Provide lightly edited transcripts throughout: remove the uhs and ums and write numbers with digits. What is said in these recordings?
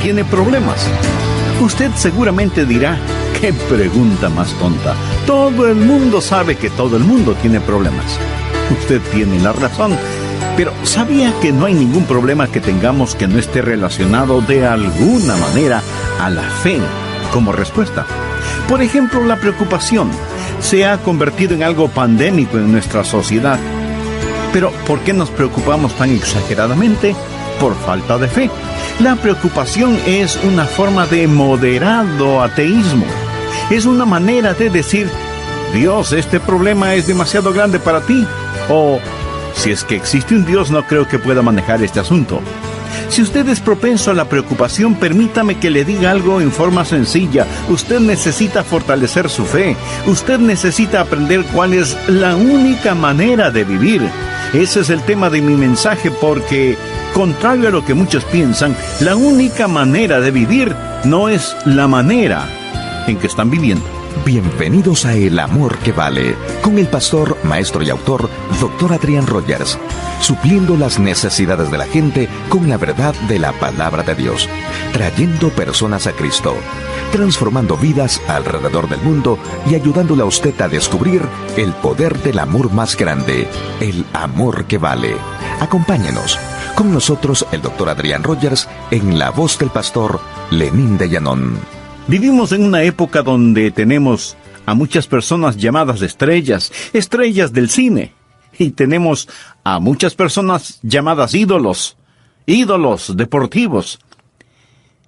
tiene problemas. Usted seguramente dirá, ¡qué pregunta más tonta! Todo el mundo sabe que todo el mundo tiene problemas. Usted tiene la razón, pero ¿sabía que no hay ningún problema que tengamos que no esté relacionado de alguna manera a la fe como respuesta? Por ejemplo, la preocupación se ha convertido en algo pandémico en nuestra sociedad. Pero, ¿por qué nos preocupamos tan exageradamente? Por falta de fe. La preocupación es una forma de moderado ateísmo. Es una manera de decir, Dios, este problema es demasiado grande para ti. O, si es que existe un Dios, no creo que pueda manejar este asunto. Si usted es propenso a la preocupación, permítame que le diga algo en forma sencilla. Usted necesita fortalecer su fe. Usted necesita aprender cuál es la única manera de vivir. Ese es el tema de mi mensaje porque, contrario a lo que muchos piensan, la única manera de vivir no es la manera en que están viviendo. Bienvenidos a El Amor que Vale, con el pastor, maestro y autor, Dr. Adrián Rogers, supliendo las necesidades de la gente con la verdad de la palabra de Dios, trayendo personas a Cristo, transformando vidas alrededor del mundo y ayudándole a usted a descubrir el poder del amor más grande, el amor que vale. Acompáñenos. Con nosotros el Dr. Adrián Rogers en la voz del pastor Lenín de Llanón. Vivimos en una época donde tenemos a muchas personas llamadas estrellas del cine. Y tenemos a muchas personas llamadas ídolos deportivos.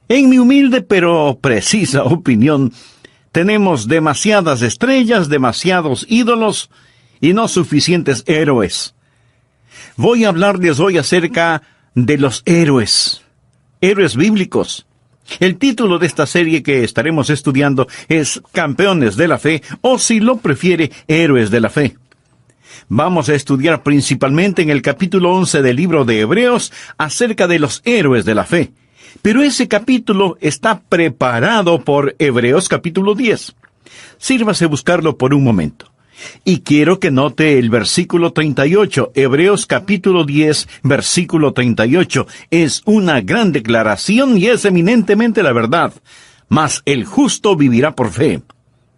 En mi humilde pero precisa opinión, tenemos demasiadas estrellas, demasiados ídolos y no suficientes héroes. Voy a hablarles hoy acerca de los héroes bíblicos. El título de esta serie que estaremos estudiando es Campeones de la Fe, o si lo prefiere, Héroes de la Fe. Vamos a estudiar principalmente en el capítulo 11 del libro de Hebreos acerca de los héroes de la fe. Pero ese capítulo está preparado por Hebreos capítulo 10. Sírvase buscarlo por un momento. Y quiero que note el versículo 38, Hebreos capítulo 10, versículo 38. Es una gran declaración y es eminentemente la verdad. Mas el justo vivirá por fe.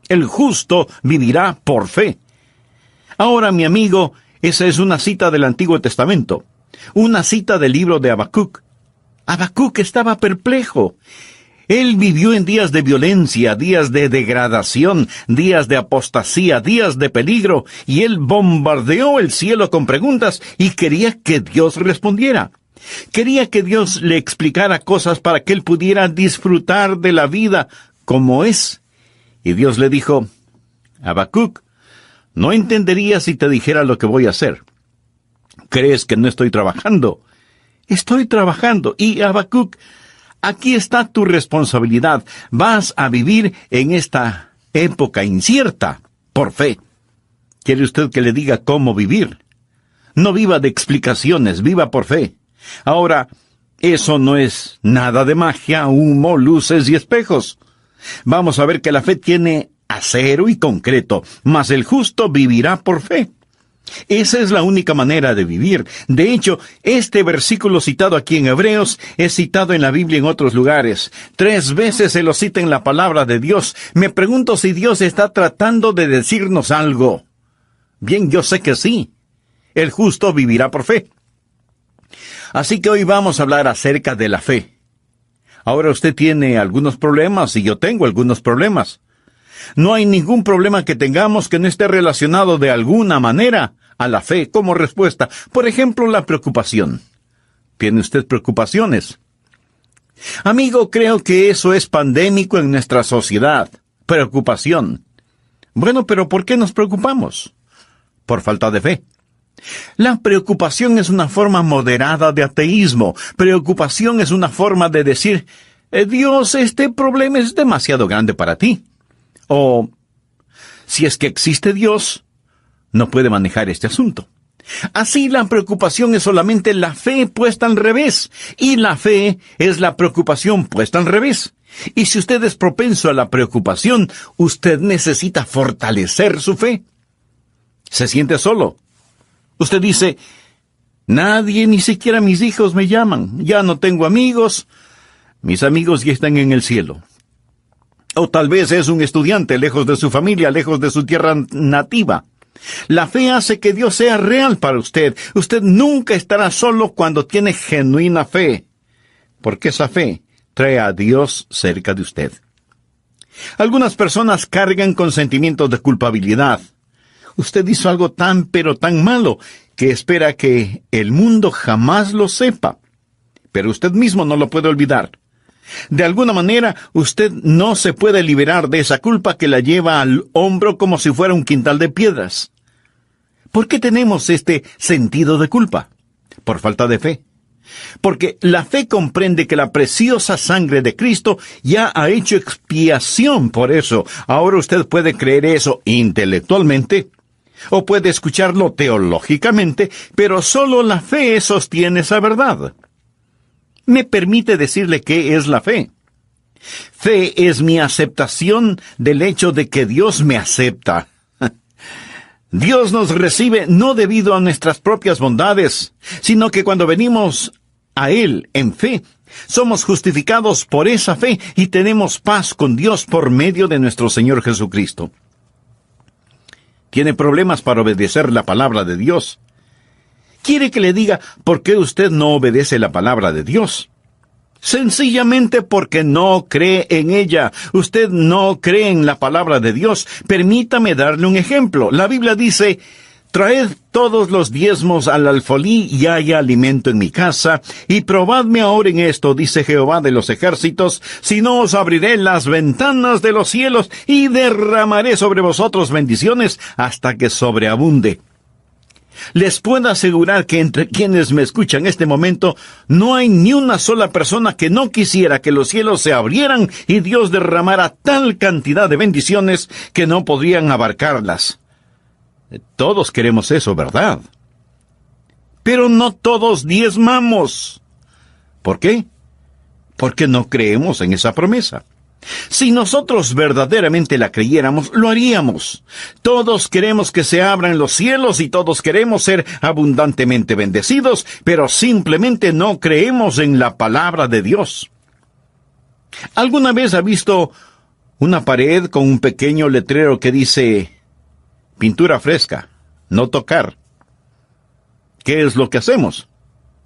El justo vivirá por fe. Ahora, mi amigo, esa es una cita del Antiguo Testamento. Una cita del libro de Habacuc. Habacuc estaba perplejo. Él vivió en días de violencia, días de degradación, días de apostasía, días de peligro, y él bombardeó el cielo con preguntas y quería que Dios respondiera. Quería que Dios le explicara cosas para que él pudiera disfrutar de la vida como es. Y Dios le dijo, Habacuc, no entendería si te dijera lo que voy a hacer. ¿Crees que no estoy trabajando? Estoy trabajando. Y Habacuc, aquí está tu responsabilidad. Vas a vivir en esta época incierta por fe. ¿Quiere usted que le diga cómo vivir? No viva de explicaciones, viva por fe. Ahora, eso no es nada de magia, humo, luces y espejos. Vamos a ver que la fe tiene acero y concreto, mas el justo vivirá por fe. Esa es la única manera de vivir. De hecho, este versículo citado aquí en Hebreos es citado en la Biblia en otros lugares. 3 veces se lo cita en la palabra de Dios. Me pregunto si Dios está tratando de decirnos algo. Bien, yo sé que sí. El justo vivirá por fe. Así que hoy vamos a hablar acerca de la fe. Ahora usted tiene algunos problemas y yo tengo algunos problemas. No hay ningún problema que tengamos que no esté relacionado de alguna manera a la fe como respuesta. Por ejemplo, la preocupación. ¿Tiene usted preocupaciones? Amigo, creo que eso es pandémico en nuestra sociedad. Preocupación. Bueno, pero ¿por qué nos preocupamos? Por falta de fe. La preocupación es una forma moderada de ateísmo. Preocupación es una forma de decir, Dios, este problema es demasiado grande para ti. O, si es que existe Dios, no puede manejar este asunto. Así la preocupación es solamente la fe puesta al revés, y la fe es la preocupación puesta al revés. Y si usted es propenso a la preocupación, usted necesita fortalecer su fe. Se siente solo. Usted dice, nadie, ni siquiera mis hijos me llaman, ya no tengo amigos, Mis amigos ya están en el cielo. O tal vez es un estudiante lejos de su familia, lejos de su tierra nativa. La fe hace que Dios sea real para usted. Usted nunca estará solo cuando tiene genuina fe, porque esa fe trae a Dios cerca de usted. Algunas personas cargan con sentimientos de culpabilidad. Usted hizo algo tan pero tan malo que espera que el mundo jamás lo sepa. Pero usted mismo no lo puede olvidar. De alguna manera, usted no se puede liberar de esa culpa que la lleva al hombro como si fuera un quintal de piedras. ¿Por qué tenemos este sentido de culpa? Por falta de fe. Porque la fe comprende que la preciosa sangre de Cristo ya ha hecho expiación por eso. Ahora usted puede creer eso intelectualmente, o puede escucharlo teológicamente, pero solo la fe sostiene esa verdad. Me permite decirle qué es la fe. Fe es mi aceptación del hecho de que Dios me acepta. Dios nos recibe no debido a nuestras propias bondades, sino que cuando venimos a Él en fe, somos justificados por esa fe y tenemos paz con Dios por medio de nuestro Señor Jesucristo. ¿Tiene problemas para obedecer la palabra de Dios? ¿Quiere que le diga por qué usted no obedece la palabra de Dios? Sencillamente porque no cree en ella. Usted no cree en la palabra de Dios. Permítame darle un ejemplo. La Biblia dice: traed todos los diezmos al alfolí y haya alimento en mi casa, y probadme ahora en esto, dice Jehová de los ejércitos, si no os abriré las ventanas de los cielos y derramaré sobre vosotros bendiciones hasta que sobreabunde. Les puedo asegurar que entre quienes me escuchan en este momento, no hay ni una sola persona que no quisiera que los cielos se abrieran y Dios derramara tal cantidad de bendiciones que no podrían abarcarlas. Todos queremos eso, ¿verdad? Pero no todos diezmamos. ¿Por qué? Porque no creemos en esa promesa. Si nosotros verdaderamente la creyéramos, lo haríamos. Todos queremos que se abran los cielos y todos queremos ser abundantemente bendecidos, pero simplemente no creemos en la palabra de Dios. ¿Alguna vez ha visto una pared con un pequeño letrero que dice: pintura fresca, no tocar? ¿Qué es lo que hacemos?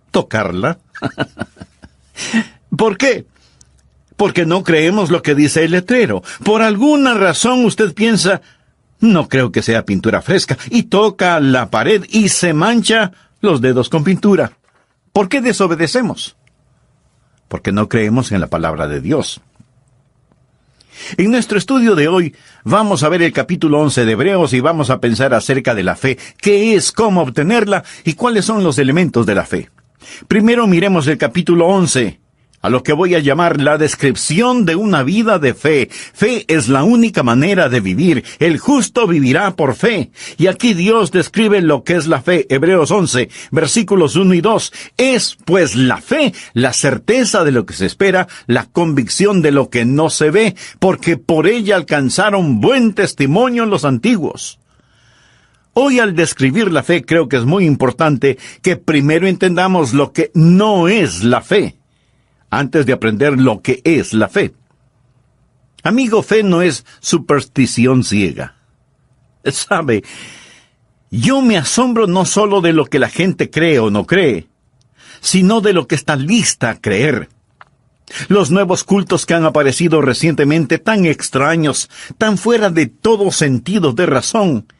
Tocarla. ¿Por qué? Porque no creemos lo que dice el letrero. Por alguna razón usted piensa: no creo que sea pintura fresca, y toca la pared y se mancha los dedos con pintura. ¿Por qué desobedecemos? Porque no creemos en la palabra de Dios. En nuestro estudio de hoy vamos a ver el capítulo 11 de Hebreos y vamos a pensar acerca de la fe, qué es, cómo obtenerla y cuáles son los elementos de la fe. Primero miremos el capítulo 11, a lo que voy a llamar la descripción de una vida de fe. Fe es la única manera de vivir. El justo vivirá por fe. Y aquí Dios describe lo que es la fe. Hebreos 11, versículos 1 y 2. Es, pues, la fe, la certeza de lo que se espera, la convicción de lo que no se ve, porque por ella alcanzaron buen testimonio los antiguos. Hoy, al describir la fe, creo que es muy importante que primero entendamos lo que no es la fe, antes de aprender lo que es la fe. Amigo, fe no es superstición ciega. ¿Sabe? Yo me asombro no solo de lo que la gente cree o no cree, sino de lo que está lista a creer. Los nuevos cultos que han aparecido recientemente, tan extraños, tan fuera de todo sentido de razón.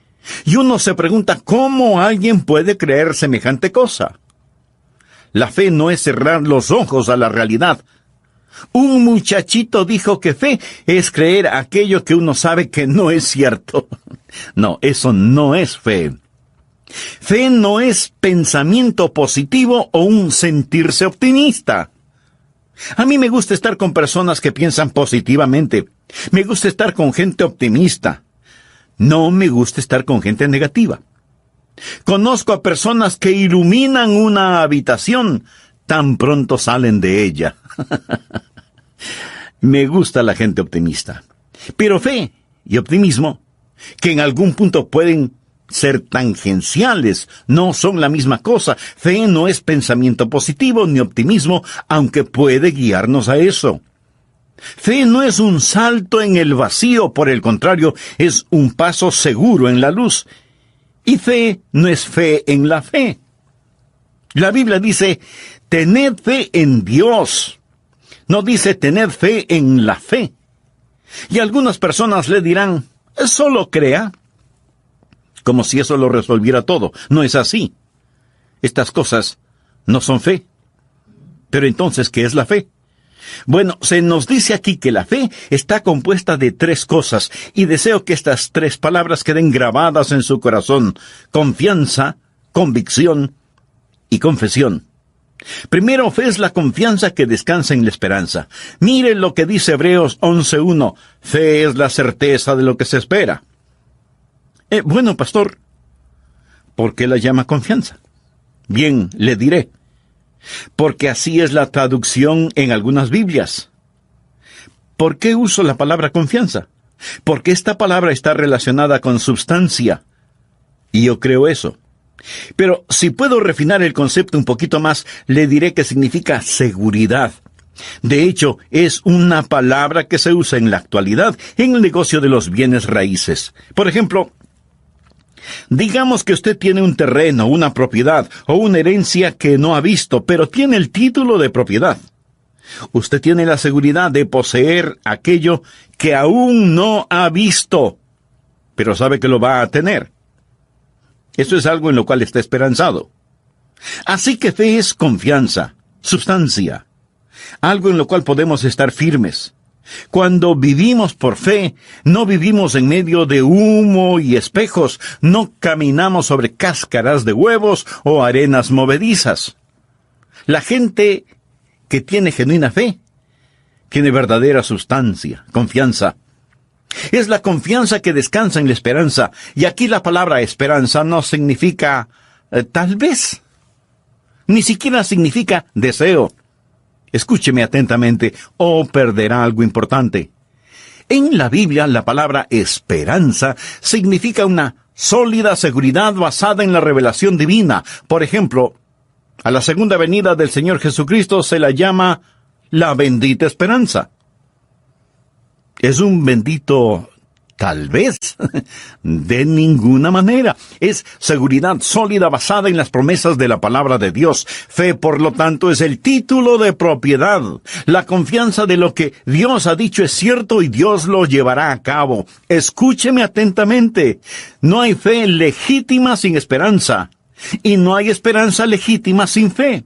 Y uno se pregunta cómo alguien puede creer semejante cosa. La fe no es cerrar los ojos a la realidad. Un muchachito dijo que fe es creer aquello que uno sabe que no es cierto. No, eso no es fe. Fe no es pensamiento positivo o un sentirse optimista. A mí me gusta estar con personas que piensan positivamente. Me gusta estar con gente optimista. No me gusta estar con gente negativa. Conozco a personas que iluminan una habitación, tan pronto salen de ella. Me gusta la gente optimista. Pero fe y optimismo, que en algún punto pueden ser tangenciales, no son la misma cosa. Fe no es pensamiento positivo ni optimismo, aunque puede guiarnos a eso. Fe no es un salto en el vacío, por el contrario, es un paso seguro en la luz. Y fe no es fe en la fe. La Biblia dice, tened fe en Dios. No dice tened fe en la fe. Y algunas personas le dirán, solo crea. Como si eso lo resolviera todo. No es así. Estas cosas no son fe. Pero entonces, ¿qué es la fe? Bueno, se nos dice aquí que la fe está compuesta de 3 cosas, y deseo que estas 3 palabras queden grabadas en su corazón: confianza, convicción y confesión. Primero, fe es la confianza que descansa en la esperanza. Mire lo que dice Hebreos 11:1. Fe es la certeza de lo que se espera. Bueno, pastor, ¿por qué la llama confianza? Bien, le diré. Porque así es la traducción en algunas Biblias. ¿Por qué uso la palabra confianza? Porque esta palabra está relacionada con substancia. Y yo creo eso. Pero si puedo refinar el concepto un poquito más, le diré que significa seguridad. De hecho, es una palabra que se usa en la actualidad en el negocio de los bienes raíces. Por ejemplo, digamos que usted tiene un terreno, una propiedad o una herencia que no ha visto, pero tiene el título de propiedad. Usted tiene la seguridad de poseer aquello que aún no ha visto, pero sabe que lo va a tener. Eso es algo en lo cual está esperanzado. Así que fe es confianza, substancia, algo en lo cual podemos estar firmes. Cuando vivimos por fe, no vivimos en medio de humo y espejos, no caminamos sobre cáscaras de huevos o arenas movedizas. La gente que tiene genuina fe, tiene verdadera sustancia, confianza. Es la confianza que descansa en la esperanza, y aquí la palabra esperanza no significa tal vez, ni siquiera significa deseo. Escúcheme atentamente, o perderá algo importante. En la Biblia, la palabra esperanza significa una sólida seguridad basada en la revelación divina. Por ejemplo, a la segunda venida del Señor Jesucristo se la llama la bendita esperanza. ¿Es un bendito tal vez? De ninguna manera. Es seguridad sólida basada en las promesas de la palabra de Dios. Fe, por lo tanto, es el título de propiedad. La confianza de lo que Dios ha dicho es cierto y Dios lo llevará a cabo. Escúcheme atentamente. No hay fe legítima sin esperanza. Y no hay esperanza legítima sin fe.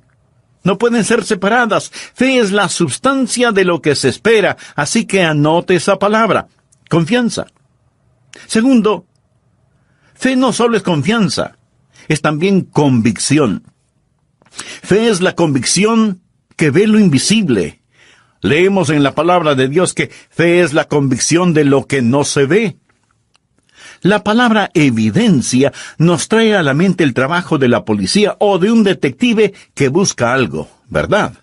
No pueden ser separadas. Fe es la substancia de lo que se espera. Así que anote esa palabra. Confianza. Segundo, fe no solo es confianza, es también convicción. Fe es la convicción que ve lo invisible. Leemos en la palabra de Dios que fe es la convicción de lo que no se ve. La palabra evidencia nos trae a la mente el trabajo de la policía o de un detective que busca algo, ¿verdad?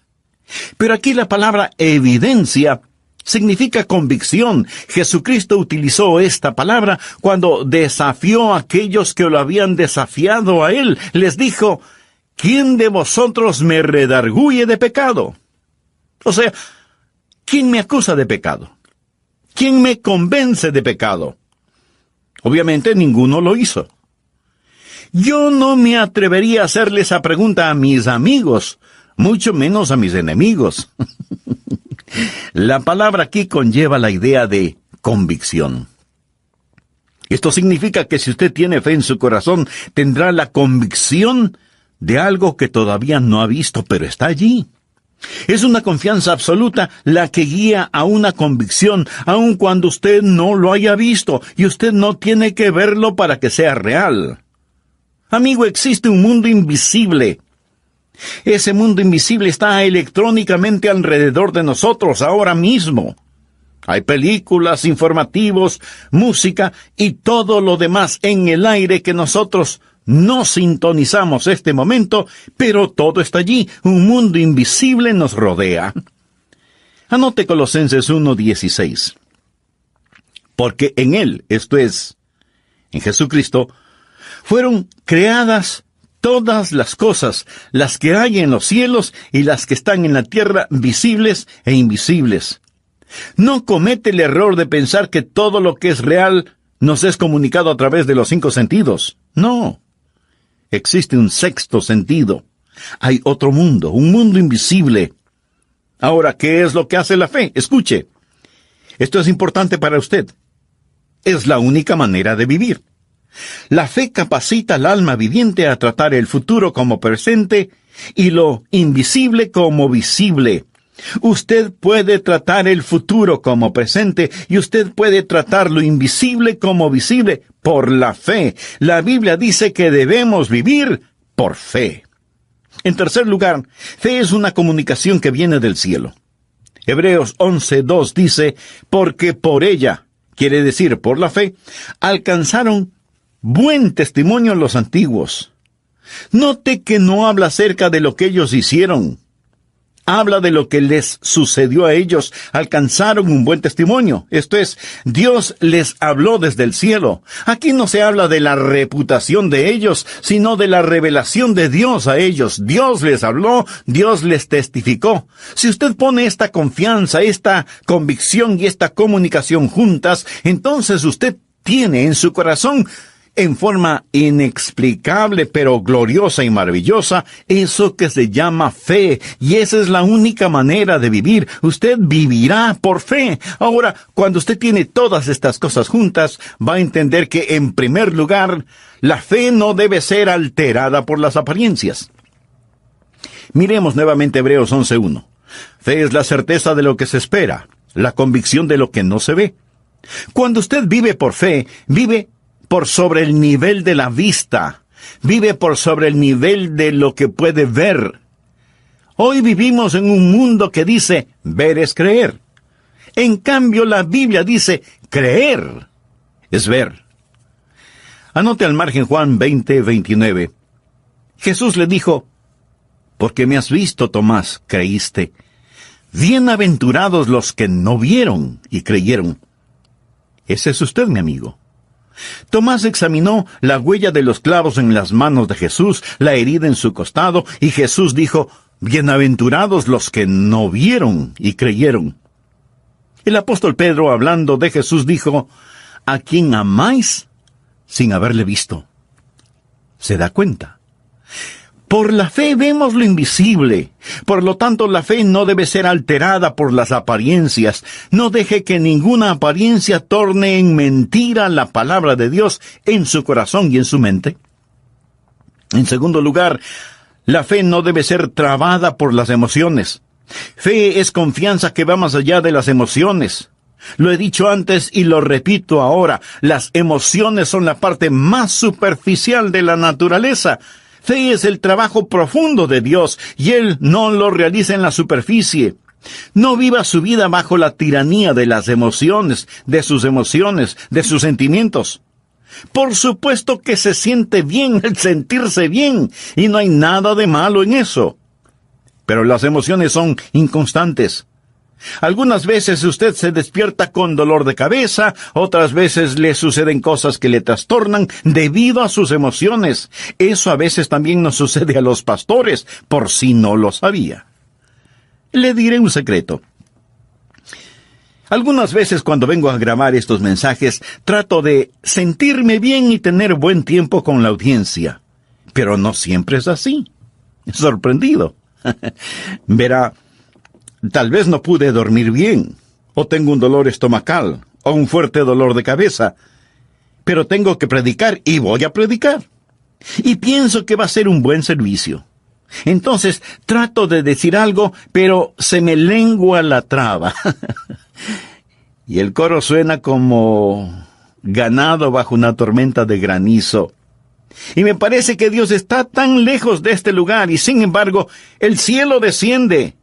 Pero aquí la palabra evidencia significa convicción. Jesucristo utilizó esta palabra cuando desafió a aquellos que lo habían desafiado a él. Les dijo, ¿quién de vosotros me redarguye de pecado? O sea, ¿quién me acusa de pecado? ¿Quién me convence de pecado? Obviamente ninguno lo hizo. Yo no me atrevería a hacerle esa pregunta a mis amigos, mucho menos a mis enemigos. La palabra aquí conlleva la idea de convicción. Esto significa que si usted tiene fe en su corazón, tendrá la convicción de algo que todavía no ha visto, pero está allí. Es una confianza absoluta la que guía a una convicción, aun cuando usted no lo haya visto, y usted no tiene que verlo para que sea real. Amigo, existe un mundo invisible. Ese mundo invisible está electrónicamente alrededor de nosotros ahora mismo. Hay películas, informativos, música y todo lo demás en el aire que nosotros no sintonizamos este momento, pero todo está allí. Un mundo invisible nos rodea. Anote Colosenses 1:16. Porque en Él, esto es, en Jesucristo, fueron creadas todas las cosas, las que hay en los cielos y las que están en la tierra, visibles e invisibles. No comete el error de pensar que todo lo que es real nos es comunicado a través de los 5 sentidos. No. Existe un sexto sentido. Hay otro mundo, un mundo invisible. Ahora, ¿qué es lo que hace la fe? Escuche. Esto es importante para usted. Es la única manera de vivir. La fe capacita al alma viviente a tratar el futuro como presente y lo invisible como visible. Usted puede tratar el futuro como presente y usted puede tratar lo invisible como visible por la fe. La Biblia dice que debemos vivir por fe. En tercer lugar, fe es una comunicación que viene del cielo. Hebreos 11:2 dice, porque por ella, quiere decir por la fe, alcanzaron buen testimonio los antiguos. Note que no habla acerca de lo que ellos hicieron. Habla de lo que les sucedió a ellos. Alcanzaron un buen testimonio. Esto es, Dios les habló desde el cielo. Aquí no se habla de la reputación de ellos, sino de la revelación de Dios a ellos. Dios les habló, Dios les testificó. Si usted pone esta confianza, esta convicción y esta comunicación juntas, entonces usted tiene en su corazón, en forma inexplicable pero gloriosa y maravillosa, eso que se llama fe, y esa es la única manera de vivir. Usted vivirá por fe. Ahora, cuando usted tiene todas estas cosas juntas, va a entender que, en primer lugar, la fe no debe ser alterada por las apariencias. Miremos nuevamente Hebreos 11:1. Fe es la certeza de lo que se espera, la convicción de lo que no se ve. Cuando usted vive por fe, vive por sobre el nivel de la vista, vive por sobre el nivel de lo que puede ver. Hoy vivimos en un mundo que dice, ver es creer. En cambio, la Biblia dice, creer es ver. Anote al margen Juan 20:29. Jesús le dijo, porque me has visto, Tomás, creíste. Bienaventurados los que no vieron y creyeron. Ese es usted, mi amigo. Tomás examinó la huella de los clavos en las manos de Jesús, la herida en su costado, y Jesús dijo, bienaventurados los que no vieron y creyeron. El apóstol Pedro, hablando de Jesús, dijo, ¿a quién amáis sin haberle visto? ¿Se da cuenta? Por la fe vemos lo invisible. Por lo tanto, la fe no debe ser alterada por las apariencias. No deje que ninguna apariencia torne en mentira la palabra de Dios en su corazón y en su mente. En segundo lugar, la fe no debe ser trabada por las emociones. Fe es confianza que va más allá de las emociones. Lo he dicho antes y lo repito ahora. Las emociones son la parte más superficial de la naturaleza. Fe es el trabajo profundo de Dios, y Él no lo realiza en la superficie. No viva su vida bajo la tiranía de las emociones, de sus sentimientos. Por supuesto que se siente bien el sentirse bien, y no hay nada de malo en eso. Pero las emociones son inconstantes. Algunas veces usted se despierta con dolor de cabeza, otras veces le suceden cosas que le trastornan debido a sus emociones. Eso a veces también nos sucede a los pastores, por si no lo sabía. Le diré un secreto. Algunas veces cuando vengo a grabar estos mensajes, trato de sentirme bien y tener buen tiempo con la audiencia. Pero no siempre es así. Sorprendido. Verá, tal vez no pude dormir bien, o tengo un dolor estomacal, o un fuerte dolor de cabeza, pero tengo que predicar y voy a predicar. Y pienso que va a ser un buen servicio. Entonces trato de decir algo, pero se me lengua la traba. Y el coro suena como ganado bajo una tormenta de granizo. Y me parece que Dios está tan lejos de este lugar, y sin embargo, el cielo desciende.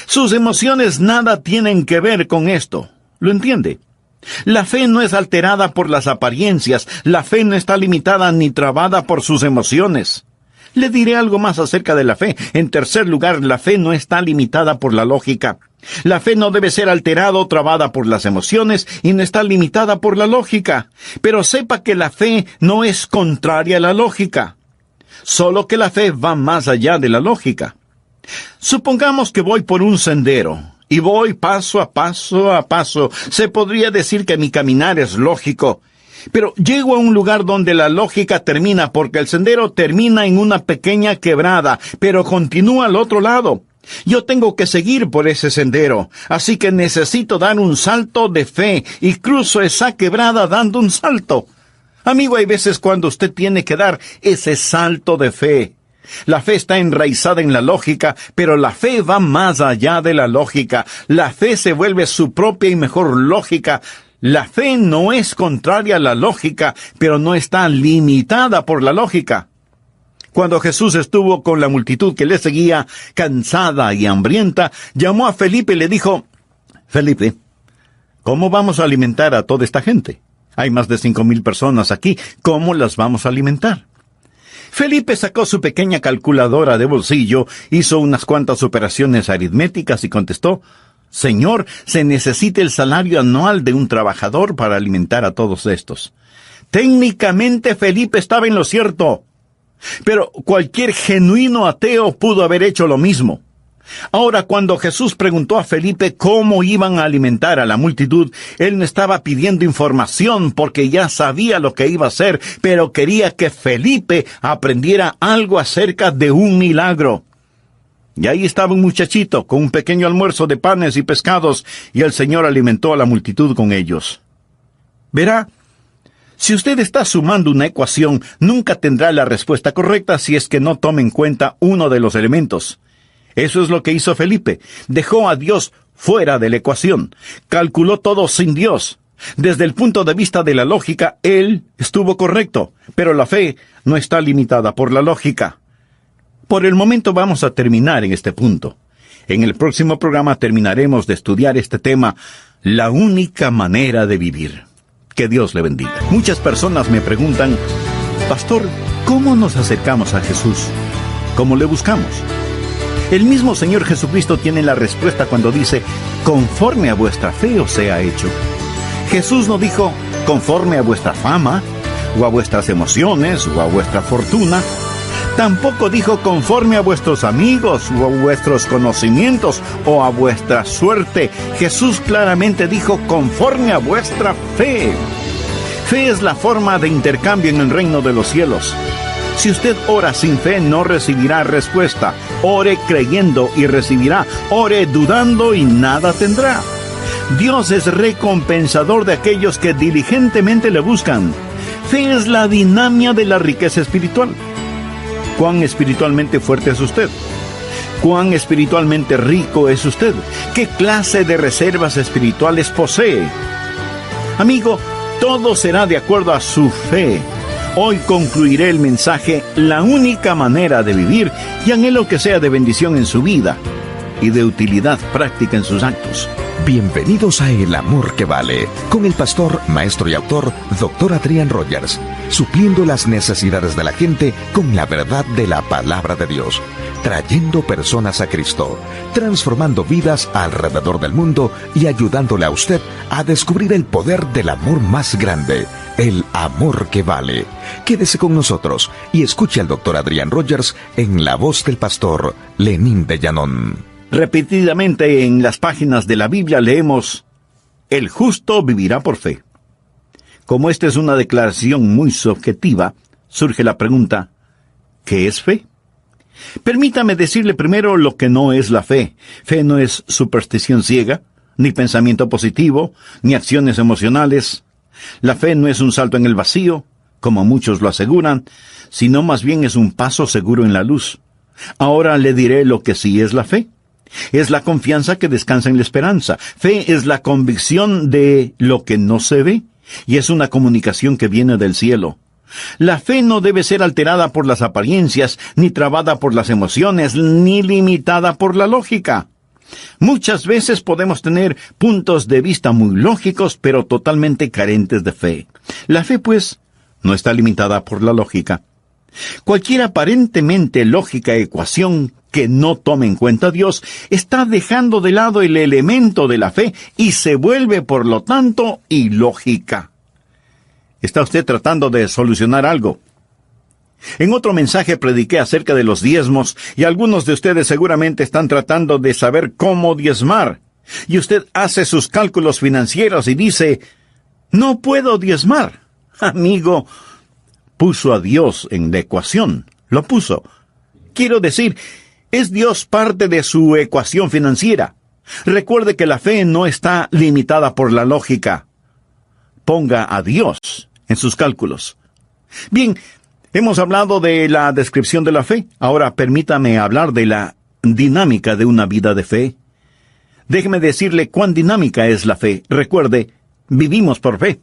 Sus emociones nada tienen que ver con esto. ¿Lo entiende? La fe no es alterada por las apariencias. La fe no está limitada ni trabada por sus emociones. Le diré algo más acerca de la fe. En tercer lugar, la fe no está limitada por la lógica. La fe no debe ser alterada o trabada por las emociones y no está limitada por la lógica. Pero sepa que la fe no es contraria a la lógica. Solo que la fe va más allá de la lógica. Supongamos que voy por un sendero y voy paso a paso. Se podría decir que mi caminar es lógico. Pero llego a un lugar donde la lógica termina porque el sendero termina en una pequeña quebrada, pero continúa al otro lado. Yo tengo que seguir por ese sendero, así que necesito dar un salto de fe y cruzo esa quebrada dando un salto. Amigo, hay veces cuando usted tiene que dar ese salto de fe. La fe está enraizada en la lógica, pero la fe va más allá de la lógica. La fe se vuelve su propia y mejor lógica. La fe no es contraria a la lógica, pero no está limitada por la lógica. Cuando Jesús estuvo con la multitud que le seguía, cansada y hambrienta, llamó a Felipe y le dijo: Felipe, ¿cómo vamos a alimentar a toda esta gente? Hay más de 5,000 personas aquí. ¿Cómo las vamos a alimentar? Felipe sacó su pequeña calculadora de bolsillo, hizo unas cuantas operaciones aritméticas y contestó: Señor, se necesita el salario anual de un trabajador para alimentar a todos estos. Técnicamente Felipe estaba en lo cierto. Pero cualquier genuino ateo pudo haber hecho lo mismo. Ahora, cuando Jesús preguntó a Felipe cómo iban a alimentar a la multitud, él no estaba pidiendo información porque ya sabía lo que iba a hacer, pero quería que Felipe aprendiera algo acerca de un milagro. Y ahí estaba un muchachito con un pequeño almuerzo de panes y pescados, y el Señor alimentó a la multitud con ellos. Verá, si usted está sumando una ecuación, nunca tendrá la respuesta correcta si es que no toma en cuenta uno de los elementos. Eso es lo que hizo Felipe. Dejó a Dios fuera de la ecuación. Calculó todo sin Dios. Desde el punto de vista de la lógica, él estuvo correcto, pero la fe no está limitada por la lógica. Por el momento vamos a terminar en este punto. En el próximo programa terminaremos de estudiar este tema, la única manera de vivir. Que Dios le bendiga. Muchas personas me preguntan: Pastor, ¿cómo nos acercamos a Jesús? ¿Cómo le buscamos? El mismo Señor Jesucristo tiene la respuesta cuando dice: conforme a vuestra fe os sea hecho. Jesús no dijo conforme a vuestra fama, o a vuestras emociones, o a vuestra fortuna. Tampoco dijo conforme a vuestros amigos, o a vuestros conocimientos, o a vuestra suerte. Jesús claramente dijo conforme a vuestra fe. Fe es la forma de intercambio en el reino de los cielos. Si usted ora sin fe, no recibirá respuesta. Ore creyendo y recibirá. Ore dudando y nada tendrá. Dios es recompensador de aquellos que diligentemente le buscan. Fe es la dinamia de la riqueza espiritual. ¿Cuán espiritualmente fuerte es usted? ¿Cuán espiritualmente rico es usted? ¿Qué clase de reservas espirituales posee? Amigo, todo será de acuerdo a su fe. Hoy concluiré el mensaje, la única manera de vivir, y anhelo que sea de bendición en su vida y de utilidad práctica en sus actos. Bienvenidos a El Amor que Vale, con el pastor, maestro y autor, Dr. Adrian Rogers, supliendo las necesidades de la gente con la verdad de la palabra de Dios, trayendo personas a Cristo, transformando vidas alrededor del mundo y ayudándole a usted a descubrir el poder del amor más grande, el amor que vale. Quédese con nosotros y escuche al Dr. Adrian Rogers en la voz del pastor Lenín de Llanón. Repetidamente en las páginas de la Biblia leemos: el justo vivirá por fe. Como esta es una declaración muy subjetiva, surge la pregunta: ¿qué es fe? Permítame decirle primero lo que no es la fe. Fe no es superstición ciega, ni pensamiento positivo, ni acciones emocionales. La fe no es un salto en el vacío, como muchos lo aseguran, sino más bien es un paso seguro en la luz. Ahora le diré lo que sí es la fe. Es la confianza que descansa en la esperanza. Fe es la convicción de lo que no se ve, y es una comunicación que viene del cielo. La fe no debe ser alterada por las apariencias, ni trabada por las emociones, ni limitada por la lógica. Muchas veces podemos tener puntos de vista muy lógicos, pero totalmente carentes de fe. La fe, pues, no está limitada por la lógica. Cualquier aparentemente lógica ecuación que no tome en cuenta a Dios, está dejando de lado el elemento de la fe y se vuelve, por lo tanto, ilógica. ¿Está usted tratando de solucionar algo? En otro mensaje prediqué acerca de los diezmos, y algunos de ustedes seguramente están tratando de saber cómo diezmar. Y usted hace sus cálculos financieros y dice, no puedo diezmar. Amigo, puso a Dios en la ecuación. Lo puso. Quiero decir, ¿es Dios parte de su ecuación financiera? Recuerde que la fe no está limitada por la lógica. Ponga a Dios en sus cálculos. Bien, hemos hablado de la descripción de la fe. Ahora permítame hablar de la dinámica de una vida de fe. Déjeme decirle cuán dinámica es la fe. Recuerde, vivimos por fe.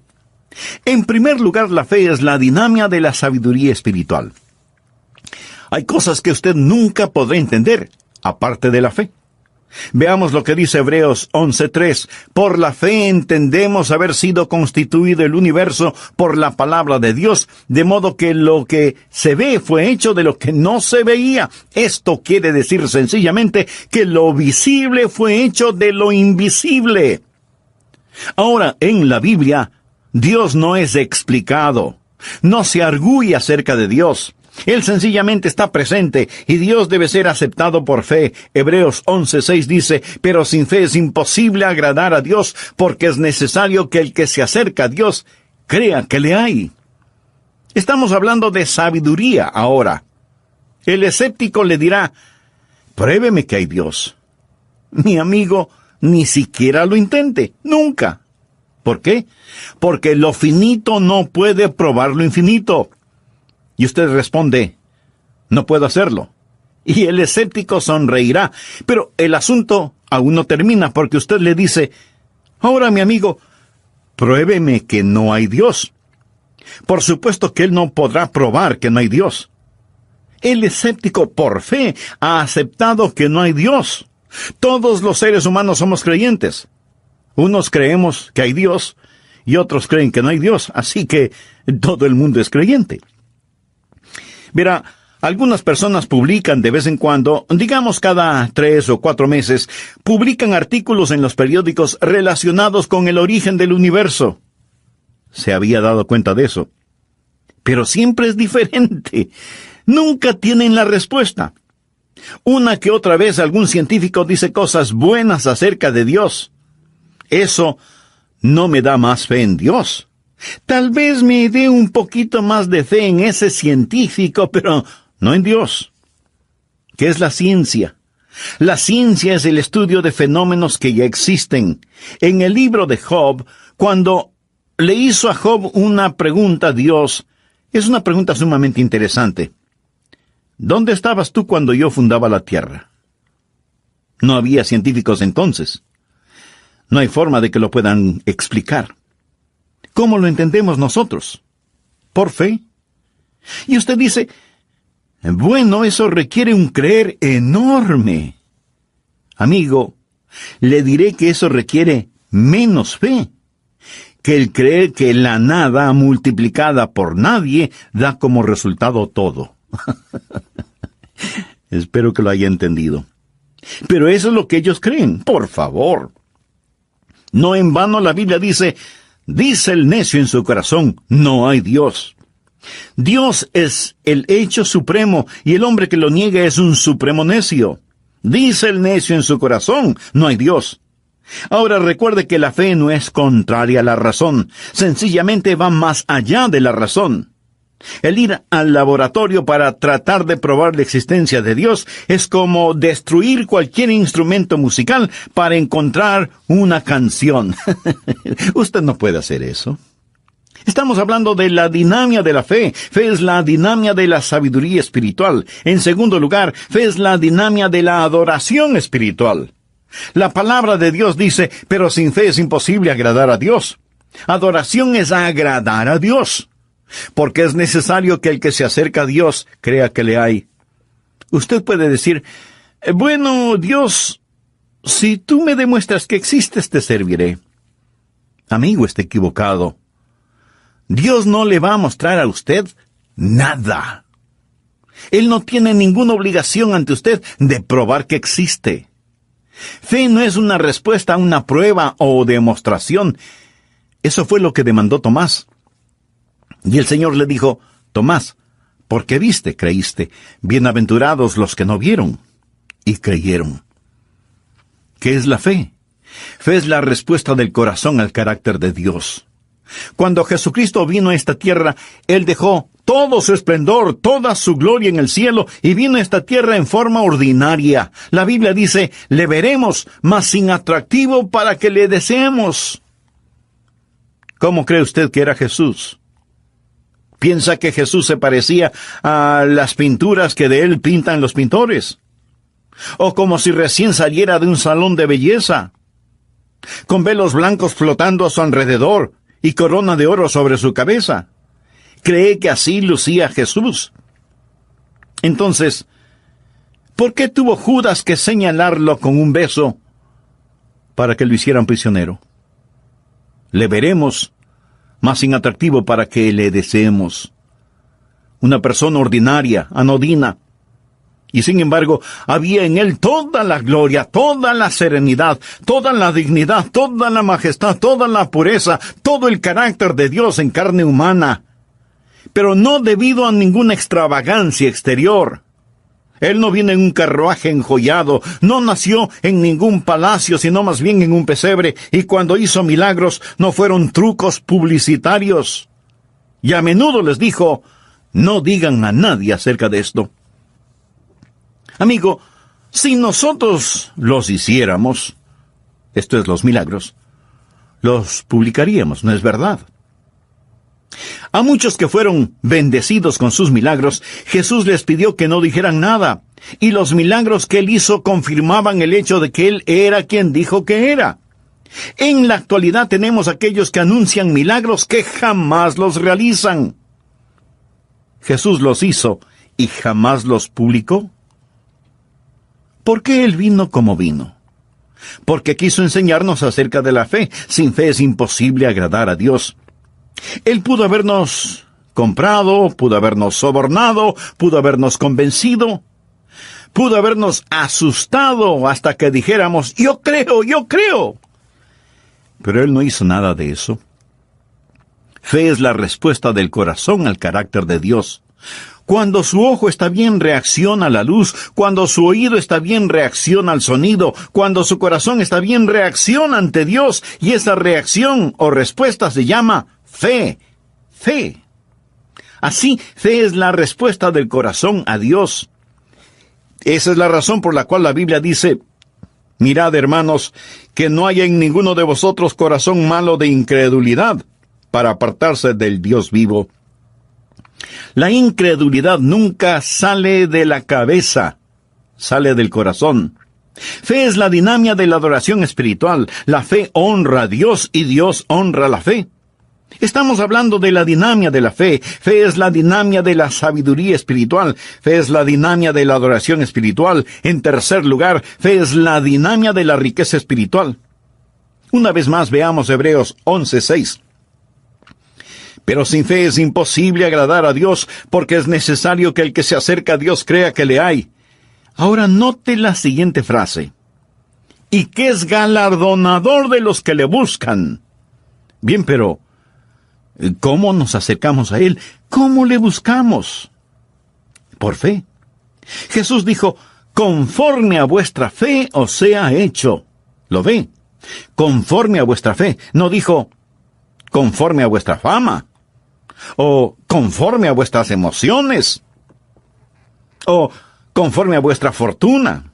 En primer lugar, la fe es la dinámica de la sabiduría espiritual. Hay cosas que usted nunca podrá entender, aparte de la fe. Veamos lo que dice Hebreos 11:3. Por la fe entendemos haber sido constituido el universo por la palabra de Dios, de modo que lo que se ve fue hecho de lo que no se veía. Esto quiere decir sencillamente que lo visible fue hecho de lo invisible. Ahora, en la Biblia, Dios no es explicado. No se arguye acerca de Dios. Él sencillamente está presente y Dios debe ser aceptado por fe. Hebreos 11:6 dice, pero sin fe es imposible agradar a Dios, porque es necesario que el que se acerca a Dios crea que le hay. Estamos hablando de sabiduría ahora. El escéptico le dirá, pruébeme que hay Dios. Mi amigo, ni siquiera lo intente, nunca. ¿Por qué? Porque lo finito no puede probar lo infinito. Y usted responde, no puedo hacerlo. Y el escéptico sonreirá. Pero el asunto aún no termina, porque usted le dice, ahora mi amigo, pruébeme que no hay Dios. Por supuesto que él no podrá probar que no hay Dios. El escéptico, por fe, ha aceptado que no hay Dios. Todos los seres humanos somos creyentes. Unos creemos que hay Dios y otros creen que no hay Dios, así que todo el mundo es creyente. Verá, algunas personas publican de vez en cuando, digamos cada 3 o 4 meses, publican artículos en los periódicos relacionados con el origen del universo. Se había dado cuenta de eso. Pero siempre es diferente. Nunca tienen la respuesta. Una que otra vez algún científico dice cosas buenas acerca de Dios. Eso no me da más fe en Dios. Tal vez me dé un poquito más de fe en ese científico, pero no en Dios. ¿Qué es la ciencia? La ciencia es el estudio de fenómenos que ya existen. En el libro de Job, cuando le hizo a Job una pregunta a Dios, es una pregunta sumamente interesante. ¿Dónde estabas tú cuando yo fundaba la tierra? No había científicos entonces. No hay forma de que lo puedan explicar. ¿Cómo lo entendemos nosotros? Por fe. Y usted dice, bueno, eso requiere un creer enorme. Amigo, le diré que eso requiere menos fe que el creer que la nada multiplicada por nadie da como resultado todo. Espero que lo haya entendido. Pero eso es lo que ellos creen, por favor. No en vano la Biblia dice el necio en su corazón, no hay Dios. Dios es el hecho supremo, y el hombre que lo niega es un supremo necio. Dice el necio en su corazón, no hay Dios. Ahora recuerde que la fe no es contraria a la razón, sencillamente va más allá de la razón. El ir al laboratorio para tratar de probar la existencia de Dios es como destruir cualquier instrumento musical para encontrar una canción. Usted no puede hacer eso. Estamos hablando de la dinámica de la fe. Fe es la dinámica de la sabiduría espiritual. En segundo lugar, fe es la dinámica de la adoración espiritual. La palabra de Dios dice, pero sin fe es imposible agradar a Dios. Adoración es agradar a Dios. Porque es necesario que el que se acerca a Dios crea que le hay. Usted puede decir, bueno, Dios, si tú me demuestras que existes, te serviré. Amigo, está equivocado. Dios no le va a mostrar a usted nada. Él no tiene ninguna obligación ante usted de probar que existe. Fe no es una respuesta a una prueba o demostración. Eso fue lo que demandó Tomás. Y el Señor le dijo: Tomás, porque viste, creíste. Bienaventurados los que no vieron y creyeron. ¿Qué es la fe? Fe es la respuesta del corazón al carácter de Dios. Cuando Jesucristo vino a esta tierra, Él dejó todo su esplendor, toda su gloria en el cielo, y vino a esta tierra en forma ordinaria. La Biblia dice: le veremos, mas sin atractivo para que le deseemos. ¿Cómo cree usted que era Jesús? ¿Piensa que Jesús se parecía a las pinturas que de Él pintan los pintores? ¿O como si recién saliera de un salón de belleza, con velos blancos flotando a su alrededor y corona de oro sobre su cabeza? ¿Cree que así lucía Jesús? Entonces, ¿por qué tuvo Judas que señalarlo con un beso para que lo hicieran prisionero? Le veremos, mas sin atractivo para que le deseemos. Una persona ordinaria, anodina, y sin embargo, había en él toda la gloria, toda la serenidad, toda la dignidad, toda la majestad, toda la pureza, todo el carácter de Dios en carne humana. Pero no debido a ninguna extravagancia exterior. Él no vino en un carruaje enjollado, no nació en ningún palacio, sino más bien en un pesebre, y cuando hizo milagros no fueron trucos publicitarios. Y a menudo les dijo: no digan a nadie acerca de esto. Amigo, si nosotros los hiciéramos, esto es los milagros, los publicaríamos, ¿no es verdad? A muchos que fueron bendecidos con sus milagros, Jesús les pidió que no dijeran nada, y los milagros que Él hizo confirmaban el hecho de que Él era quien dijo que era. En la actualidad tenemos aquellos que anuncian milagros que jamás los realizan. ¿Jesús los hizo y jamás los publicó? ¿Por qué Él vino como vino? Porque quiso enseñarnos acerca de la fe. Sin fe es imposible agradar a Dios. Él pudo habernos comprado, pudo habernos sobornado, pudo habernos convencido, pudo habernos asustado hasta que dijéramos: yo creo, yo creo. Pero Él no hizo nada de eso. Fe es la respuesta del corazón al carácter de Dios. Cuando su ojo está bien, reacciona a la luz. Cuando su oído está bien, reacciona al sonido. Cuando su corazón está bien, reacciona ante Dios. Y esa reacción o respuesta se llama fe. Fe. Así, fe es la respuesta del corazón a Dios. Esa es la razón por la cual la Biblia dice: mirad, hermanos, que no haya en ninguno de vosotros corazón malo de incredulidad, para apartarse del Dios vivo. La incredulidad nunca sale de la cabeza, sale del corazón. Fe es la dinámica de la adoración espiritual. La fe honra a Dios y Dios honra la fe. Estamos hablando de la dinámica de la fe. Fe es la dinámica de la sabiduría espiritual. Fe es la dinámica de la adoración espiritual. En tercer lugar, fe es la dinámica de la riqueza espiritual. Una vez más veamos Hebreos 11:6. Pero sin fe es imposible agradar a Dios, porque es necesario que el que se acerca a Dios crea que le hay. Ahora note la siguiente frase: y que es galardonador de los que le buscan. Bien, pero ¿cómo nos acercamos a Él? ¿Cómo le buscamos? Por fe. Jesús dijo: conforme a vuestra fe os sea hecho. ¿Lo ve? Conforme a vuestra fe. No dijo conforme a vuestra fama, o conforme a vuestras emociones, o conforme a vuestra fortuna.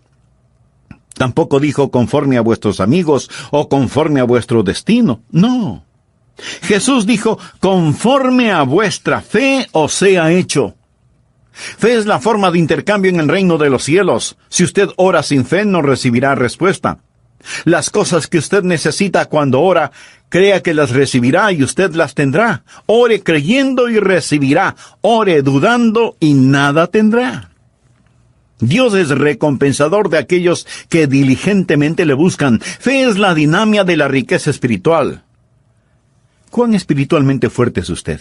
Tampoco dijo conforme a vuestros amigos, o conforme a vuestro destino. No. Jesús dijo: conforme a vuestra fe os sea hecho. Fe es la forma de intercambio en el reino de los cielos. Si usted ora sin fe, no recibirá respuesta. Las cosas que usted necesita cuando ora, crea que las recibirá y usted las tendrá. Ore creyendo y recibirá. Ore dudando y nada tendrá. Dios es recompensador de aquellos que diligentemente le buscan. Fe es la dinámica de la riqueza espiritual. ¿Cuán espiritualmente fuerte es usted?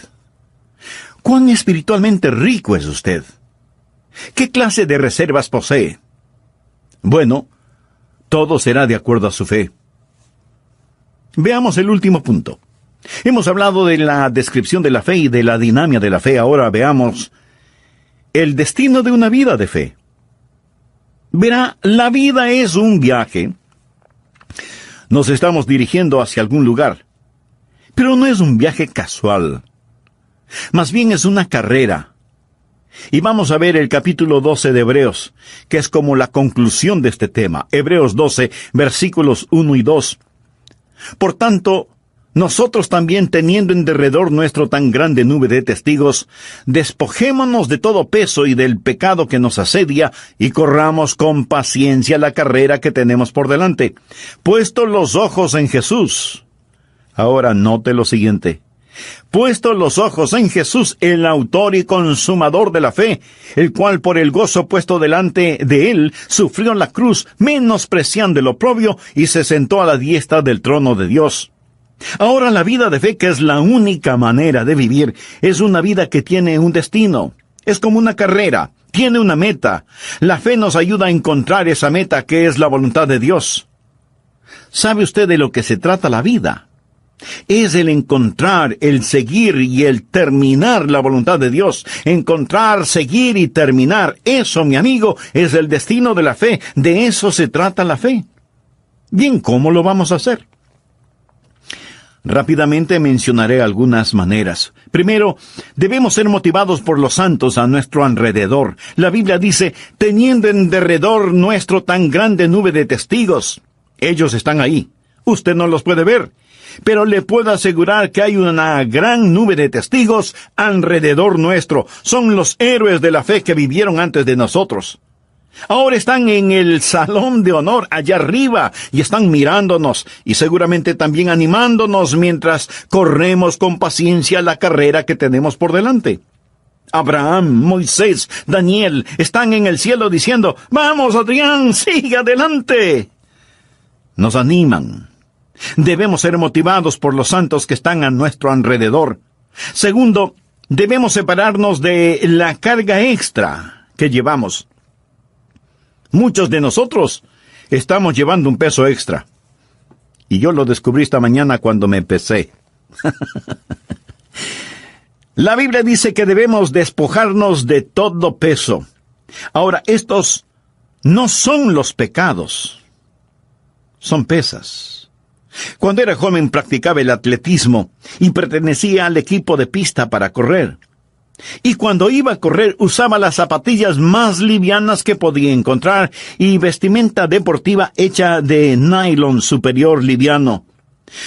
¿Cuán espiritualmente rico es usted? ¿Qué clase de reservas posee? Bueno, todo será de acuerdo a su fe. Veamos el último punto. Hemos hablado de la descripción de la fe y de la dinámica de la fe. Ahora veamos el destino de una vida de fe. Verá, la vida es un viaje. Nos estamos dirigiendo hacia algún lugar, pero no es un viaje casual. Más bien es una carrera. Y vamos a ver el capítulo 12 de Hebreos, que es como la conclusión de este tema. Hebreos 12, versículos 1 y 2. Por tanto, nosotros también, teniendo en derredor nuestro tan grande nube de testigos, despojémonos de todo peso y del pecado que nos asedia, y corramos con paciencia la carrera que tenemos por delante, puesto los ojos en Jesús. Ahora note lo siguiente. Puesto los ojos en Jesús, el autor y consumador de la fe, el cual por el gozo puesto delante de él, sufrió la cruz, menospreciando el oprobio, y se sentó a la diestra del trono de Dios. Ahora la vida de fe, que es la única manera de vivir, es una vida que tiene un destino. Es como una carrera, tiene una meta. La fe nos ayuda a encontrar esa meta que es la voluntad de Dios. ¿Sabe usted de lo que se trata la vida? Es el encontrar, el seguir y el terminar la voluntad de Dios. Encontrar, seguir y terminar. Eso, mi amigo, es el destino de la fe. De eso se trata la fe. Bien, ¿cómo lo vamos a hacer? Rápidamente mencionaré algunas maneras. Primero, debemos ser motivados por los santos a nuestro alrededor. La Biblia dice, teniendo en derredor nuestro tan grande nube de testigos. Ellos están ahí. Usted no los puede ver, pero le puedo asegurar que hay una gran nube de testigos alrededor nuestro. Son los héroes de la fe que vivieron antes de nosotros. Ahora están en el salón de honor allá arriba y están mirándonos y seguramente también animándonos mientras corremos con paciencia la carrera que tenemos por delante. Abraham, Moisés, Daniel están en el cielo diciendo, «Vamos, Adrián, sigue adelante». Nos animan. Debemos ser motivados por los santos que están a nuestro alrededor. Segundo, debemos separarnos de la carga extra que llevamos. Muchos de nosotros estamos llevando un peso extra. Y yo lo descubrí esta mañana cuando me pesé. La Biblia dice que debemos despojarnos de todo peso. Ahora, estos no son los pecados. Son pesas. Cuando era joven practicaba el atletismo y pertenecía al equipo de pista para correr. Y cuando iba a correr usaba las zapatillas más livianas que podía encontrar y vestimenta deportiva hecha de nylon superior liviano.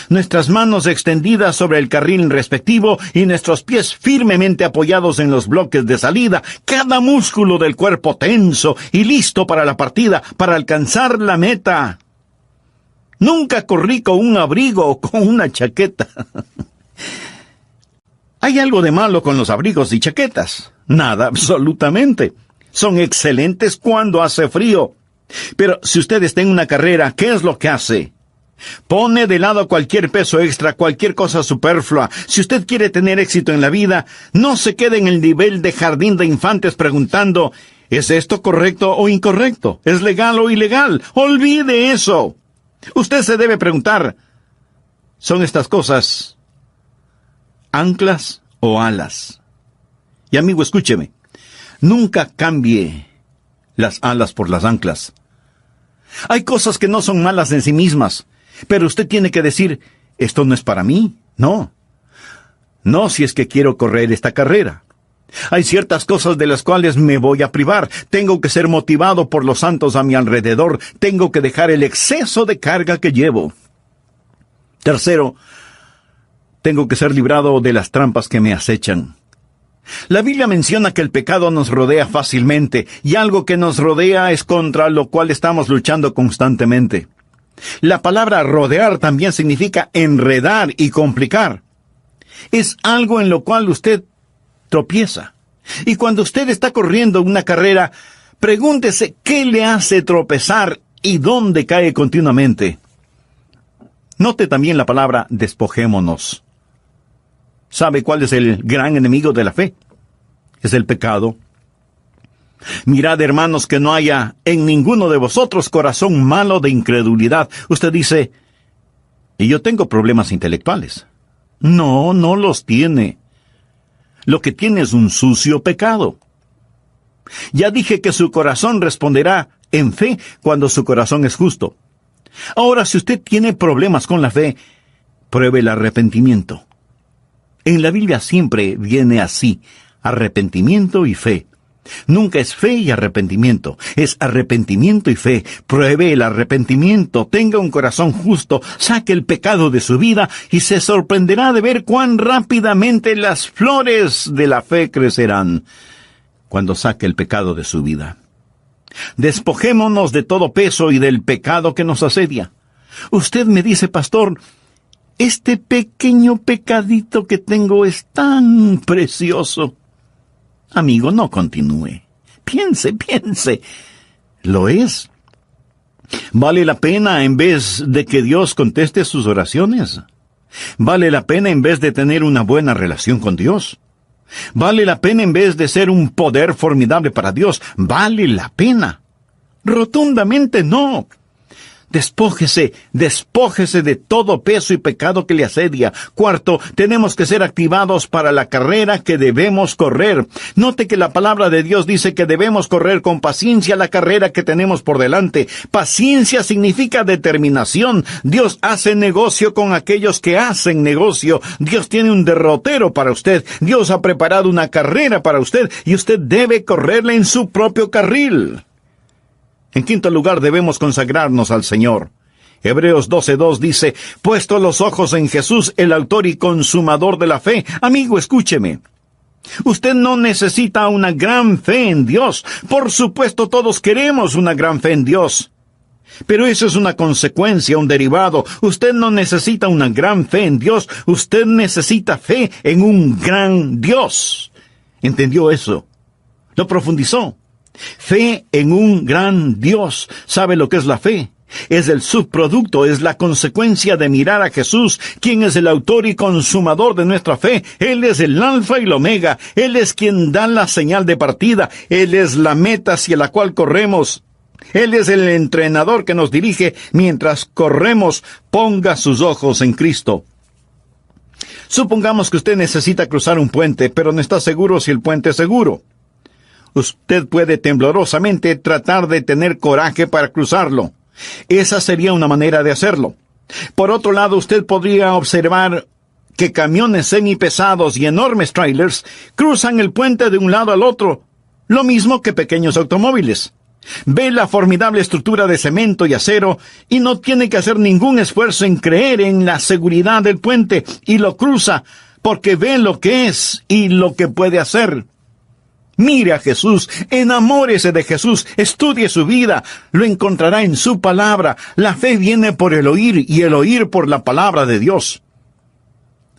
Nuestras manos extendidas sobre el carril respectivo y nuestros pies firmemente apoyados en los bloques de salida, cada músculo del cuerpo tenso y listo para la partida, para alcanzar la meta. Nunca corrí con un abrigo o con una chaqueta. ¿Hay algo de malo con los abrigos y chaquetas? Nada, absolutamente. Son excelentes cuando hace frío. Pero si usted está en una carrera, ¿qué es lo que hace? Pone de lado cualquier peso extra, cualquier cosa superflua. Si usted quiere tener éxito en la vida, no se quede en el nivel de jardín de infantes preguntando, ¿es esto correcto o incorrecto? ¿Es legal o ilegal? Olvide eso. Usted se debe preguntar, ¿son estas cosas anclas o alas? Y amigo, escúcheme, nunca cambie las alas por las anclas. Hay cosas que no son malas en sí mismas, pero usted tiene que decir, esto no es para mí, no. No si es que quiero correr esta carrera. Hay ciertas cosas de las cuales me voy a privar. Tengo que ser motivado por los santos a mi alrededor. Tengo que dejar el exceso de carga que llevo. Tercero, tengo que ser librado de las trampas que me acechan. La Biblia menciona que el pecado nos rodea fácilmente, y algo que nos rodea es contra lo cual estamos luchando constantemente. La palabra rodear también significa enredar y complicar. Es algo en lo cual usted tropieza. Y cuando usted está corriendo una carrera, pregúntese qué le hace tropezar y dónde cae continuamente. Note también la palabra despojémonos. ¿Sabe cuál es el gran enemigo de la fe? Es el pecado. Mirad, hermanos, que no haya en ninguno de vosotros corazón malo de incredulidad. Usted dice, y yo tengo problemas intelectuales. No, no los tiene. Lo que tiene es un sucio pecado. Ya dije que su corazón responderá en fe cuando su corazón es justo. Ahora, si usted tiene problemas con la fe, pruebe el arrepentimiento. En la Biblia siempre viene así, arrepentimiento y fe. Nunca es fe y arrepentimiento, es arrepentimiento y fe. Pruebe el arrepentimiento, tenga un corazón justo, saque el pecado de su vida y se sorprenderá de ver cuán rápidamente las flores de la fe crecerán cuando saque el pecado de su vida. Despojémonos de todo peso y del pecado que nos asedia. Usted me dice, pastor, este pequeño pecadito que tengo es tan precioso. Amigo, no continúe. Piense. Lo es. ¿Vale la pena en vez de que Dios conteste sus oraciones? ¿Vale la pena en vez de tener una buena relación con Dios? ¿Vale la pena en vez de ser un poder formidable para Dios? ¿Vale la pena? Rotundamente no. Despójese de todo peso y pecado que le asedia. Cuarto, tenemos que ser activados para la carrera que debemos correr. Note que la palabra de Dios dice que debemos correr con paciencia la carrera que tenemos por delante. Paciencia significa determinación. Dios hace negocio con aquellos que hacen negocio. Dios tiene un derrotero para usted. Dios ha preparado una carrera para usted y usted debe correrla en su propio carril. En quinto lugar, debemos consagrarnos al Señor. Hebreos 12:2 dice, puesto los ojos en Jesús, el autor y consumador de la fe. Amigo, escúcheme. Usted no necesita una gran fe en Dios. Por supuesto, todos queremos una gran fe en Dios. Pero eso es una consecuencia, un derivado. Usted no necesita una gran fe en Dios. Usted necesita fe en un gran Dios. ¿Entendió eso? Lo profundizó. Fe en un gran Dios. ¿Sabe lo que es la fe? Es el subproducto, es la consecuencia de mirar a Jesús, quien es el autor y consumador de nuestra fe. Él es el alfa y el omega. Él es quien da la señal de partida. Él es la meta hacia la cual corremos. Él es el entrenador que nos dirige mientras corremos. Ponga sus ojos en Cristo. Supongamos que usted necesita cruzar un puente, pero no está seguro si el puente es seguro. Usted puede temblorosamente tratar de tener coraje para cruzarlo. Esa sería una manera de hacerlo. Por otro lado, usted podría observar que camiones semipesados y enormes trailers cruzan el puente de un lado al otro, lo mismo que pequeños automóviles. Ve la formidable estructura de cemento y acero y no tiene que hacer ningún esfuerzo en creer en la seguridad del puente y lo cruza porque ve lo que es y lo que puede hacer. Mire a Jesús, enamórese de Jesús, estudie su vida, lo encontrará en su palabra. La fe viene por el oír y el oír por la palabra de Dios.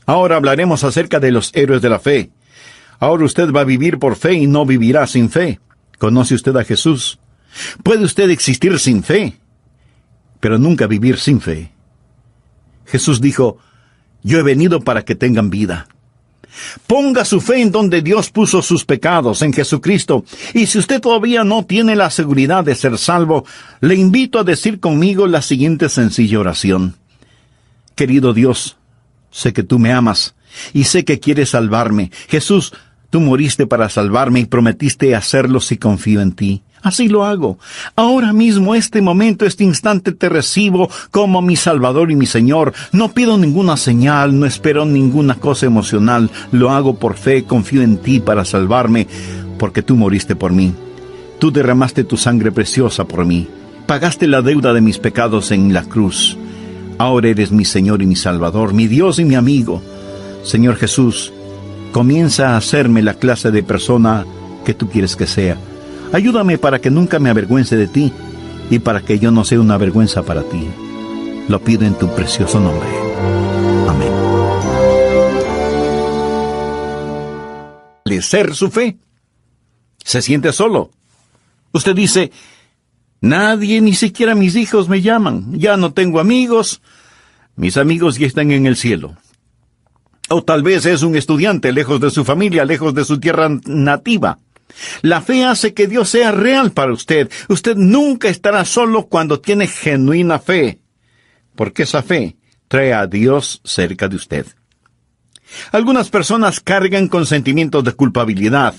Ahora hablaremos acerca de los héroes de la fe. Ahora usted va a vivir por fe y no vivirá sin fe. ¿Conoce usted a Jesús? ¿Puede usted existir sin fe? Pero nunca vivir sin fe. Jesús dijo, yo he venido para que tengan vida. Ponga su fe en donde Dios puso sus pecados, en Jesucristo. Y si usted todavía no tiene la seguridad de ser salvo, le invito a decir conmigo la siguiente sencilla oración. Querido Dios, sé que tú me amas y sé que quieres salvarme. Jesús, tú moriste para salvarme y prometiste hacerlo si confío en ti. Así lo hago. Ahora mismo, este momento, este instante te recibo como mi Salvador y mi Señor. No pido ninguna señal, no espero ninguna cosa emocional. Lo hago por fe, confío en ti para salvarme, porque tú moriste por mí. Tú derramaste tu sangre preciosa por mí. Pagaste la deuda de mis pecados en la cruz. Ahora eres mi Señor y mi Salvador, mi Dios y mi amigo. Señor Jesús, comienza a hacerme la clase de persona que tú quieres que sea. Ayúdame para que nunca me avergüence de ti y para que yo no sea una vergüenza para ti. Lo pido en tu precioso nombre. Amén. Fortalecer su fe. Se siente solo. Usted dice, nadie, ni siquiera mis hijos me llaman. Ya no tengo amigos. Mis amigos ya están en el cielo. O tal vez es un estudiante lejos de su familia, lejos de su tierra nativa. La fe hace que Dios sea real para usted. Usted nunca estará solo cuando tiene genuina fe, porque esa fe trae a Dios cerca de usted. Algunas personas cargan con sentimientos de culpabilidad.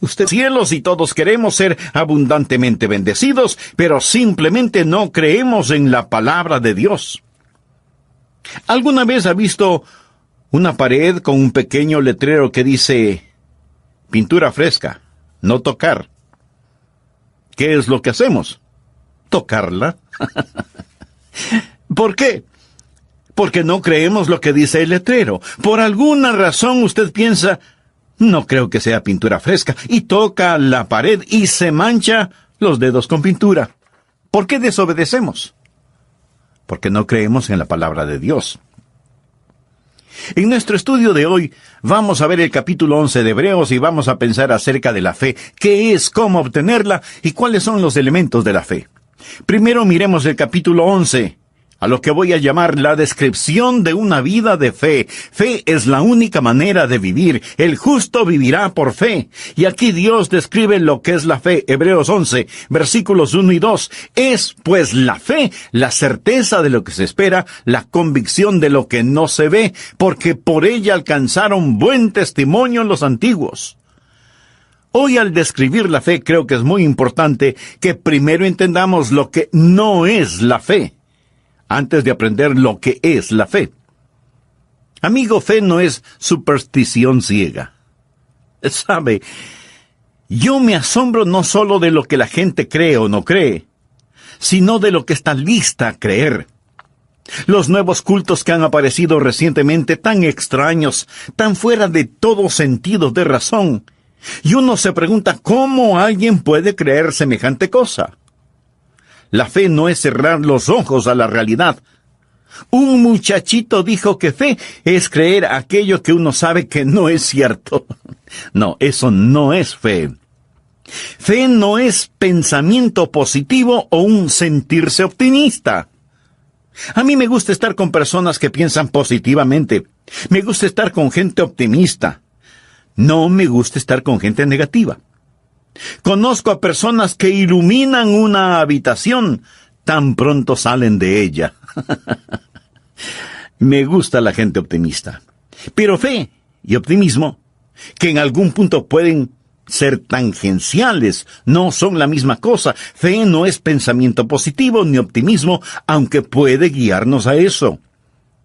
Usted, cielos, y todos queremos ser abundantemente bendecidos, pero simplemente no creemos en la palabra de Dios. ¿Alguna vez ha visto una pared con un pequeño letrero que dice pintura fresca, no tocar? ¿Qué es lo que hacemos? Tocarla. ¿Por qué? Porque no creemos lo que dice el letrero. Por alguna razón usted piensa, no creo que sea pintura fresca, y toca la pared y se mancha los dedos con pintura. ¿Por qué desobedecemos? Porque no creemos en la palabra de Dios. En nuestro estudio de hoy vamos a ver el capítulo 11 de Hebreos y vamos a pensar acerca de la fe, qué es, cómo obtenerla y cuáles son los elementos de la fe. Primero miremos el capítulo 11, a lo que voy a llamar la descripción de una vida de fe. Fe es la única manera de vivir. El justo vivirá por fe. Y aquí Dios describe lo que es la fe. Hebreos 11, versículos 1 y 2. Es, pues, la fe, la certeza de lo que se espera, la convicción de lo que no se ve, porque por ella alcanzaron buen testimonio los antiguos. Hoy, al describir la fe, creo que es muy importante que primero entendamos lo que no es la fe, antes de aprender lo que es la fe. Amigo, fe no es superstición ciega. ¿Sabe? Yo me asombro no solo de lo que la gente cree o no cree, sino de lo que está lista a creer. Los nuevos cultos que han aparecido recientemente, tan extraños, tan fuera de todo sentido de razón. Y uno se pregunta, ¿cómo alguien puede creer semejante cosa? La fe no es cerrar los ojos a la realidad. Un muchachito dijo que fe es creer aquello que uno sabe que no es cierto. No, eso no es fe. Fe no es pensamiento positivo o un sentirse optimista. A mí me gusta estar con personas que piensan positivamente. Me gusta estar con gente optimista. No me gusta estar con gente negativa. Conozco a personas que iluminan una habitación, tan pronto salen de ella. Me gusta la gente optimista. Pero fe y optimismo, que en algún punto pueden ser tangenciales, no son la misma cosa. Fe no es pensamiento positivo ni optimismo, aunque puede guiarnos a eso.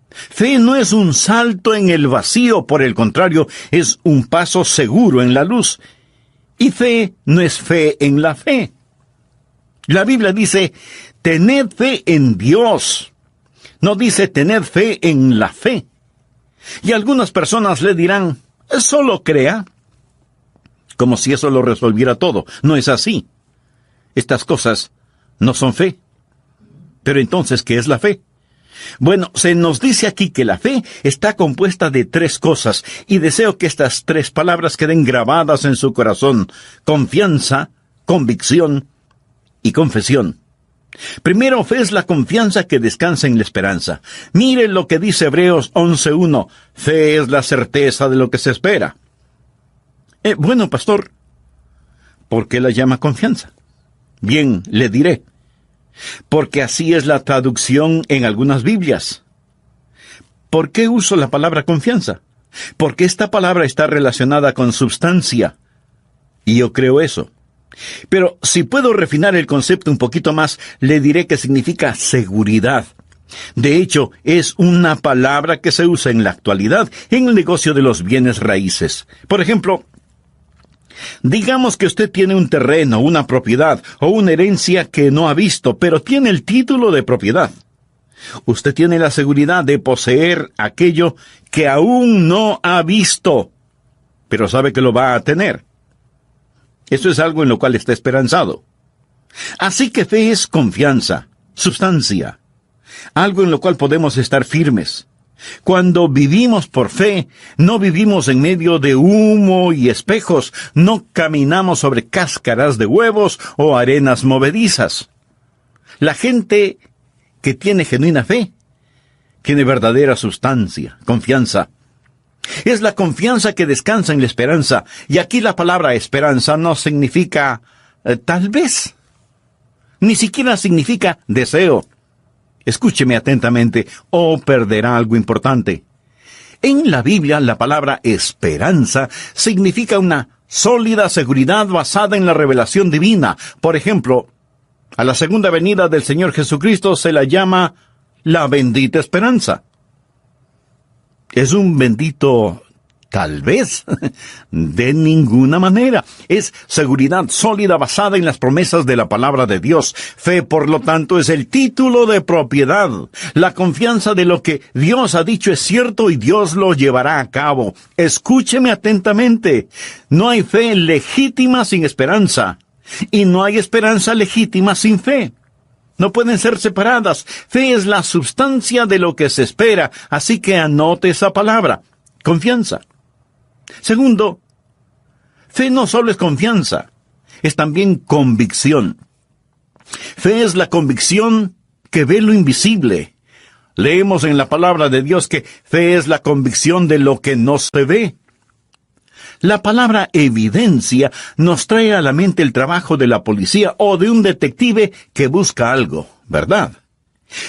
Fe no es un salto en el vacío, por el contrario, es un paso seguro en la luz. Y fe no es fe en la fe. La Biblia dice, tened fe en Dios. No dice, tened fe en la fe. Y algunas personas le dirán, solo crea. Como si eso lo resolviera todo. No es así. Estas cosas no son fe. Pero entonces, ¿qué es la fe? Bueno, se nos dice aquí que la fe está compuesta de 3 cosas, y deseo que estas 3 palabras queden grabadas en su corazón: confianza, convicción y confesión. Primero, fe es la confianza que descansa en la esperanza. Mire lo que dice Hebreos 11:1. Fe es la certeza de lo que se espera. Bueno, pastor, ¿por qué la llama confianza? Bien, le diré. Porque así es la traducción en algunas Biblias. ¿Por qué uso la palabra confianza? Porque esta palabra está relacionada con substancia. Y yo creo eso. Pero si puedo refinar el concepto un poquito más, le diré que significa seguridad. De hecho, es una palabra que se usa en la actualidad en el negocio de los bienes raíces. Por ejemplo, digamos que usted tiene un terreno, una propiedad o una herencia que no ha visto, pero tiene el título de propiedad. Usted tiene la seguridad de poseer aquello que aún no ha visto, pero sabe que lo va a tener. Eso es algo en lo cual está esperanzado. Así que fe es confianza, sustancia, algo en lo cual podemos estar firmes. Cuando vivimos por fe, no vivimos en medio de humo y espejos, no caminamos sobre cáscaras de huevos o arenas movedizas. La gente que tiene genuina fe, tiene verdadera sustancia, confianza. Es la confianza que descansa en la esperanza. Y aquí la palabra esperanza no significa tal vez. Ni siquiera significa deseo. Escúcheme atentamente o perderá algo importante. En la Biblia, la palabra esperanza significa una sólida seguridad basada en la revelación divina. Por ejemplo, a la segunda venida del Señor Jesucristo se la llama la bendita esperanza. Es un bendito tal vez. De ninguna manera. Es seguridad sólida basada en las promesas de la palabra de Dios. Fe, por lo tanto, es el título de propiedad. La confianza de lo que Dios ha dicho es cierto y Dios lo llevará a cabo. Escúcheme atentamente. No hay fe legítima sin esperanza. Y no hay esperanza legítima sin fe. No pueden ser separadas. Fe es la substancia de lo que se espera. Así que anote esa palabra. Confianza. Segundo, fe no solo es confianza, es también convicción. Fe es la convicción que ve lo invisible. Leemos en la palabra de Dios que fe es la convicción de lo que no se ve. La palabra evidencia nos trae a la mente el trabajo de la policía o de un detective que busca algo, ¿verdad?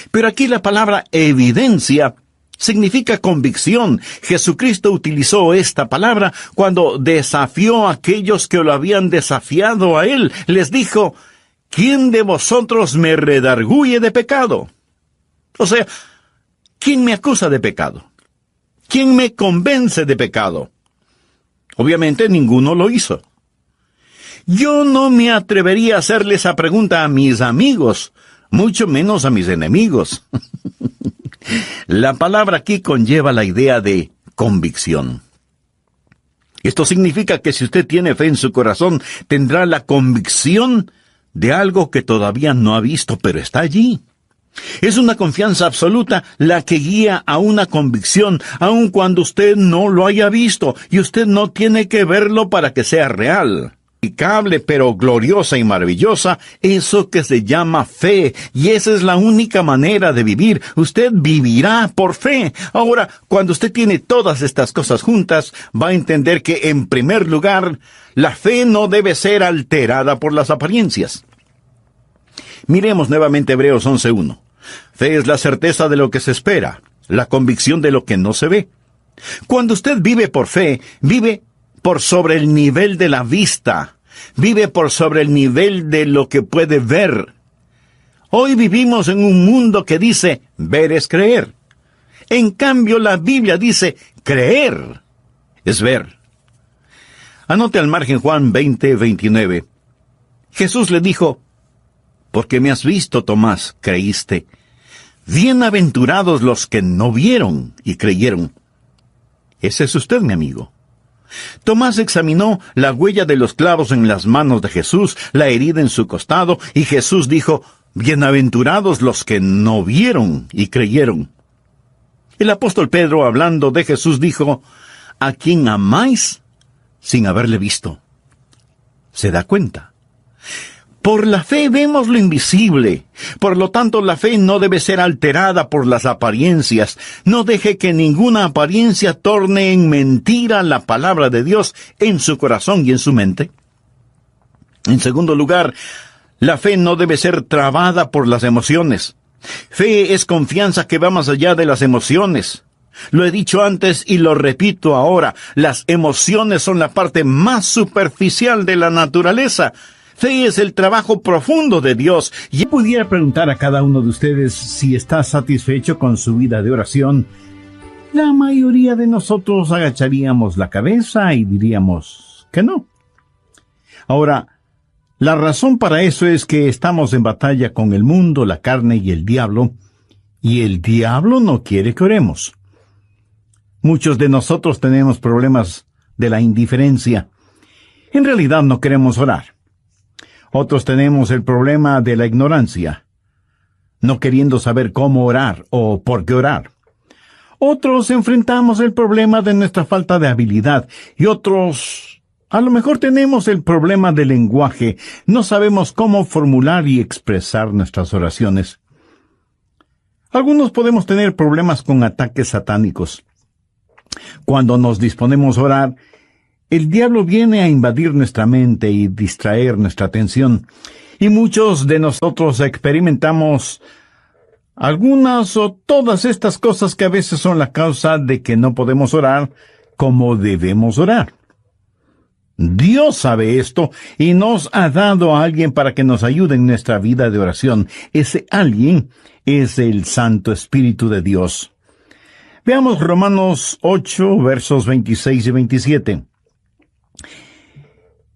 Pero aquí la palabra evidencia significa convicción. Jesucristo utilizó esta palabra cuando desafió a aquellos que lo habían desafiado a él. Les dijo, ¿quién de vosotros me redarguye de pecado? O sea, ¿quién me acusa de pecado? ¿Quién me convence de pecado? Obviamente ninguno lo hizo. Yo no me atrevería a hacerle esa pregunta a mis amigos, mucho menos a mis enemigos. La palabra aquí conlleva la idea de convicción. Esto significa que si usted tiene fe en su corazón, tendrá la convicción de algo que todavía no ha visto, pero está allí. Es una confianza absoluta la que guía a una convicción, aun cuando usted no lo haya visto, y usted no tiene que verlo para que sea real. Pero gloriosa y maravillosa, eso que se llama fe, y esa es la única manera de vivir. Usted vivirá por fe. Ahora, cuando usted tiene todas estas cosas juntas, va a entender que, en primer lugar, la fe no debe ser alterada por las apariencias. Miremos nuevamente Hebreos 11:1. Fe es la certeza de lo que se espera, la convicción de lo que no se ve. Cuando usted vive por fe, vive por sobre el nivel de la vista. Vive por sobre el nivel de lo que puede ver. Hoy vivimos en un mundo que dice, ver es creer. En cambio, la Biblia dice, creer es ver. Anote al margen Juan 20:29. Jesús le dijo, porque me has visto, Tomás, creíste. Bienaventurados los que no vieron y creyeron. Ese es usted, mi amigo. Tomás examinó la huella de los clavos en las manos de Jesús, la herida en su costado, y Jesús dijo, bienaventurados los que no vieron y creyeron. El apóstol Pedro, hablando de Jesús, dijo, ¿a quién amáis sin haberle visto? ¿Se da cuenta? Por la fe vemos lo invisible. Por lo tanto, la fe no debe ser alterada por las apariencias. No deje que ninguna apariencia torne en mentira la palabra de Dios en su corazón y en su mente. En segundo lugar, la fe no debe ser trabada por las emociones. Fe es confianza que va más allá de las emociones. Lo he dicho antes y lo repito ahora. Las emociones son la parte más superficial de la naturaleza. Fe es el trabajo profundo de Dios. Yo pudiera preguntar a cada uno de ustedes si está satisfecho con su vida de oración. La mayoría de nosotros agacharíamos la cabeza y diríamos que no. Ahora, la razón para eso es que estamos en batalla con el mundo, la carne y el diablo no quiere que oremos. Muchos de nosotros tenemos problemas de la indiferencia. En realidad no queremos orar. Otros tenemos el problema de la ignorancia, no queriendo saber cómo orar o por qué orar. Otros enfrentamos el problema de nuestra falta de habilidad y otros, a lo mejor tenemos el problema del lenguaje, no sabemos cómo formular y expresar nuestras oraciones. Algunos podemos tener problemas con ataques satánicos. Cuando nos disponemos a orar, el diablo viene a invadir nuestra mente y distraer nuestra atención. Y muchos de nosotros experimentamos algunas o todas estas cosas que a veces son la causa de que no podemos orar como debemos orar. Dios sabe esto y nos ha dado a alguien para que nos ayude en nuestra vida de oración. Ese alguien es el Santo Espíritu de Dios. Veamos Romanos 8, versos 26 y 27.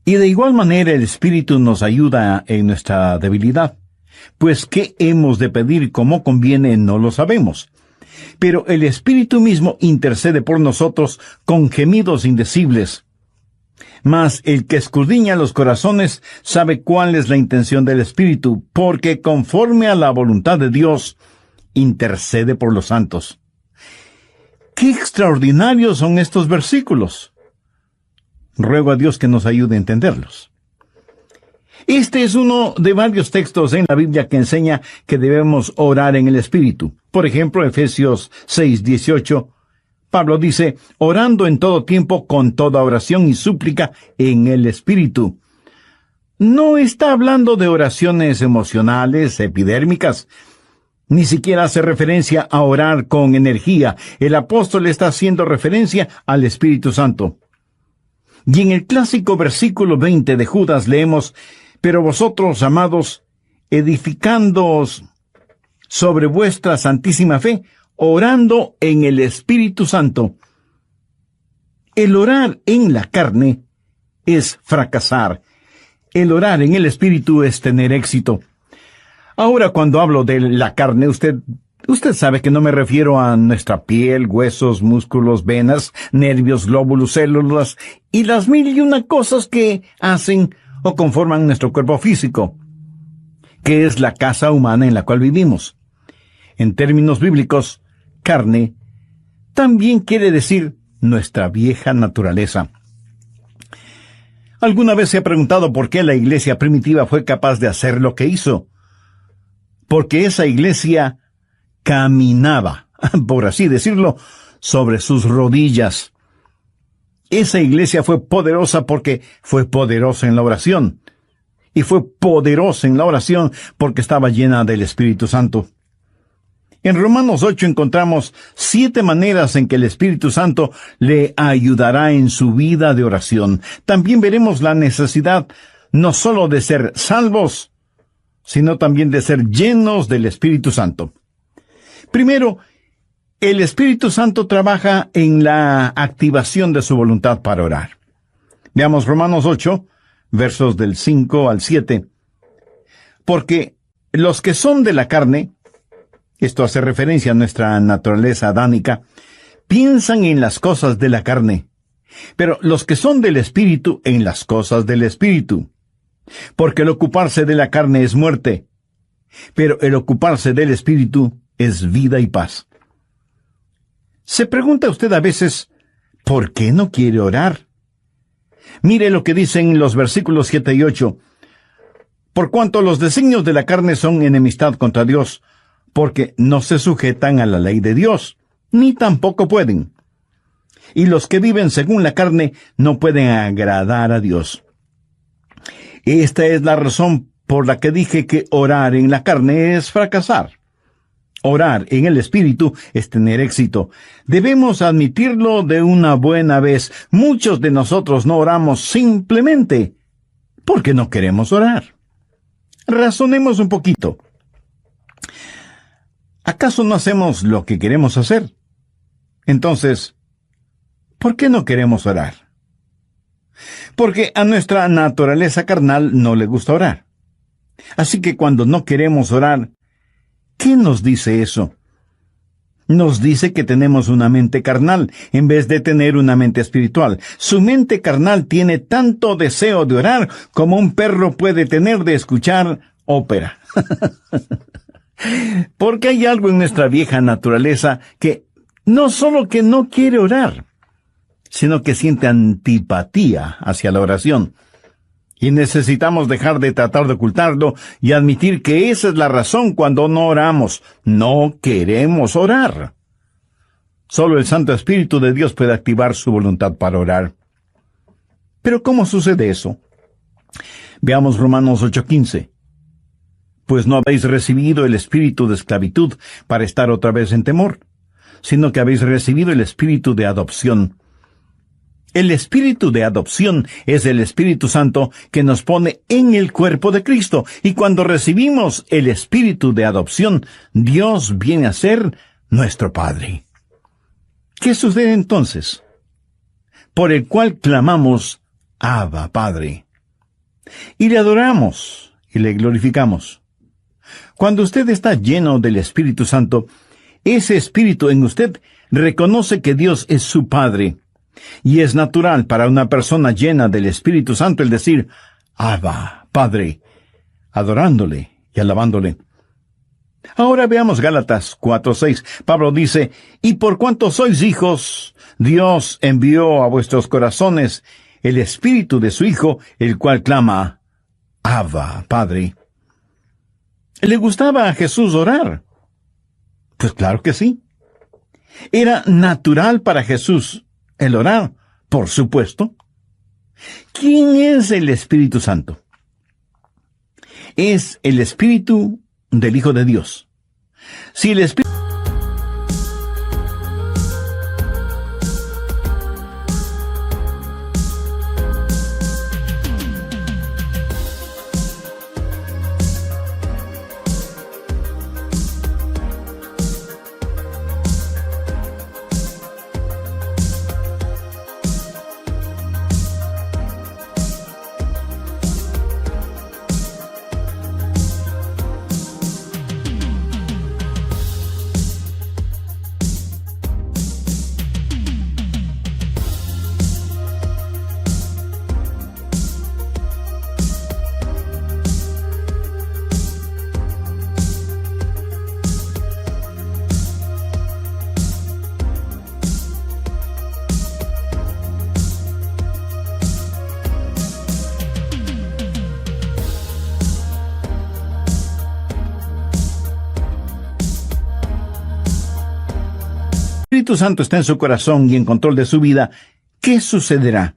Y de igual manera el Espíritu nos ayuda en nuestra debilidad, pues qué hemos de pedir como conviene no lo sabemos. Pero el Espíritu mismo intercede por nosotros con gemidos indecibles. Mas el que escudriña los corazones sabe cuál es la intención del Espíritu, porque conforme a la voluntad de Dios, intercede por los santos. ¡Qué extraordinarios son estos versículos! Ruego a Dios que nos ayude a entenderlos. Este es uno de varios textos en la Biblia que enseña que debemos orar en el Espíritu. Por ejemplo, Efesios 6:18, Pablo dice, orando en todo tiempo con toda oración y súplica en el Espíritu. No está hablando de oraciones emocionales, epidérmicas. Ni siquiera hace referencia a orar con energía. El apóstol está haciendo referencia al Espíritu Santo. Y en el clásico versículo 20 de Judas leemos, pero vosotros, amados, edificándoos sobre vuestra santísima fe, orando en el Espíritu Santo. El orar en la carne es fracasar. El orar en el Espíritu es tener éxito. Ahora, cuando hablo de la carne, usted sabe que no me refiero a nuestra piel, huesos, músculos, venas, nervios, glóbulos, células y las 1001 cosas que hacen o conforman nuestro cuerpo físico, que es la casa humana en la cual vivimos. En términos bíblicos, carne también quiere decir nuestra vieja naturaleza. ¿Alguna vez se ha preguntado por qué la iglesia primitiva fue capaz de hacer lo que hizo? Porque esa iglesia caminaba, por así decirlo, sobre sus rodillas. Esa iglesia fue poderosa porque fue poderosa en la oración. Y fue poderosa en la oración porque estaba llena del Espíritu Santo. En Romanos 8 encontramos 7 maneras en que el Espíritu Santo le ayudará en su vida de oración. También veremos la necesidad no solo de ser salvos, sino también de ser llenos del Espíritu Santo. Primero, el Espíritu Santo trabaja en la activación de su voluntad para orar. Veamos Romanos 8, versos del 5 al 7. Porque los que son de la carne, esto hace referencia a nuestra naturaleza adánica, piensan en las cosas de la carne, pero los que son del Espíritu en las cosas del Espíritu. Porque el ocuparse de la carne es muerte, pero el ocuparse del Espíritu es vida y paz. ¿Se pregunta usted a veces, ¿por qué no quiere orar? Mire lo que dicen los versículos 7 y 8. Por cuanto los designios de la carne son enemistad contra Dios, porque no se sujetan a la ley de Dios, ni tampoco pueden. Y los que viven según la carne no pueden agradar a Dios. Esta es la razón por la que dije que orar en la carne es fracasar. Orar en el Espíritu es tener éxito. Debemos admitirlo de una buena vez. Muchos de nosotros no oramos simplemente porque no queremos orar. Razonemos un poquito. ¿Acaso no hacemos lo que queremos hacer? Entonces, ¿por qué no queremos orar? Porque a nuestra naturaleza carnal no le gusta orar. Así que cuando no queremos orar, ¿qué nos dice eso? Nos dice que tenemos una mente carnal en vez de tener una mente espiritual. Su mente carnal tiene tanto deseo de orar como un perro puede tener de escuchar ópera. Porque hay algo en nuestra vieja naturaleza que no solo que no quiere orar, sino que siente antipatía hacia la oración. Y necesitamos dejar de tratar de ocultarlo y admitir que esa es la razón cuando no oramos. No queremos orar. Solo el Santo Espíritu de Dios puede activar su voluntad para orar. Pero ¿cómo sucede eso? Veamos Romanos 8:15. Pues no habéis recibido el espíritu de esclavitud para estar otra vez en temor, sino que habéis recibido el espíritu de adopción. El espíritu de adopción es el Espíritu Santo que nos pone en el cuerpo de Cristo, y cuando recibimos el espíritu de adopción, Dios viene a ser nuestro Padre. ¿Qué sucede entonces? Por el cual clamamos, Abba, Padre. Y le adoramos y le glorificamos. Cuando usted está lleno del Espíritu Santo, ese Espíritu en usted reconoce que Dios es su Padre. Y es natural para una persona llena del Espíritu Santo el decir, Abba, Padre, adorándole y alabándole. Ahora veamos Gálatas 4:6. Pablo dice, y por cuanto sois hijos, Dios envió a vuestros corazones el Espíritu de su Hijo, el cual clama, Abba, Padre. ¿Le gustaba a Jesús orar? Pues claro que sí. ¿Era natural para Jesús el orar? Por supuesto. ¿Quién es el Espíritu Santo? Es el Espíritu del Hijo de Dios. Si el Espíritu Santo está en su corazón y en control de su vida, ¿qué sucederá?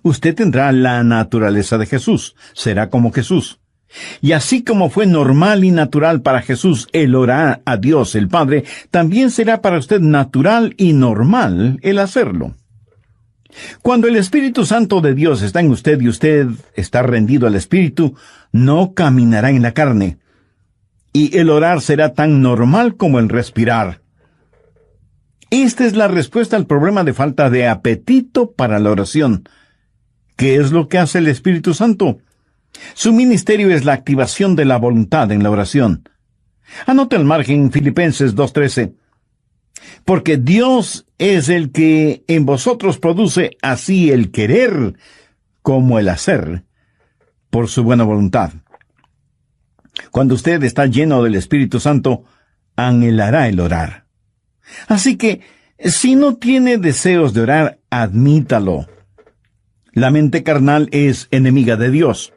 Usted tendrá la naturaleza de Jesús, será como Jesús. Y así como fue normal y natural para Jesús el orar a Dios el Padre, también será para usted natural y normal el hacerlo. Cuando el Espíritu Santo de Dios está en usted y usted está rendido al Espíritu, no caminará en la carne. Y el orar será tan normal como el respirar. Esta es la respuesta al problema de falta de apetito para la oración. ¿Qué es lo que hace el Espíritu Santo? Su ministerio es la activación de la voluntad en la oración. Anote al margen Filipenses 2:13. Porque Dios es el que en vosotros produce así el querer como el hacer, por su buena voluntad. Cuando usted está lleno del Espíritu Santo, anhelará el orar. Así que, si no tiene deseos de orar, admítalo. La mente carnal es enemiga de Dios.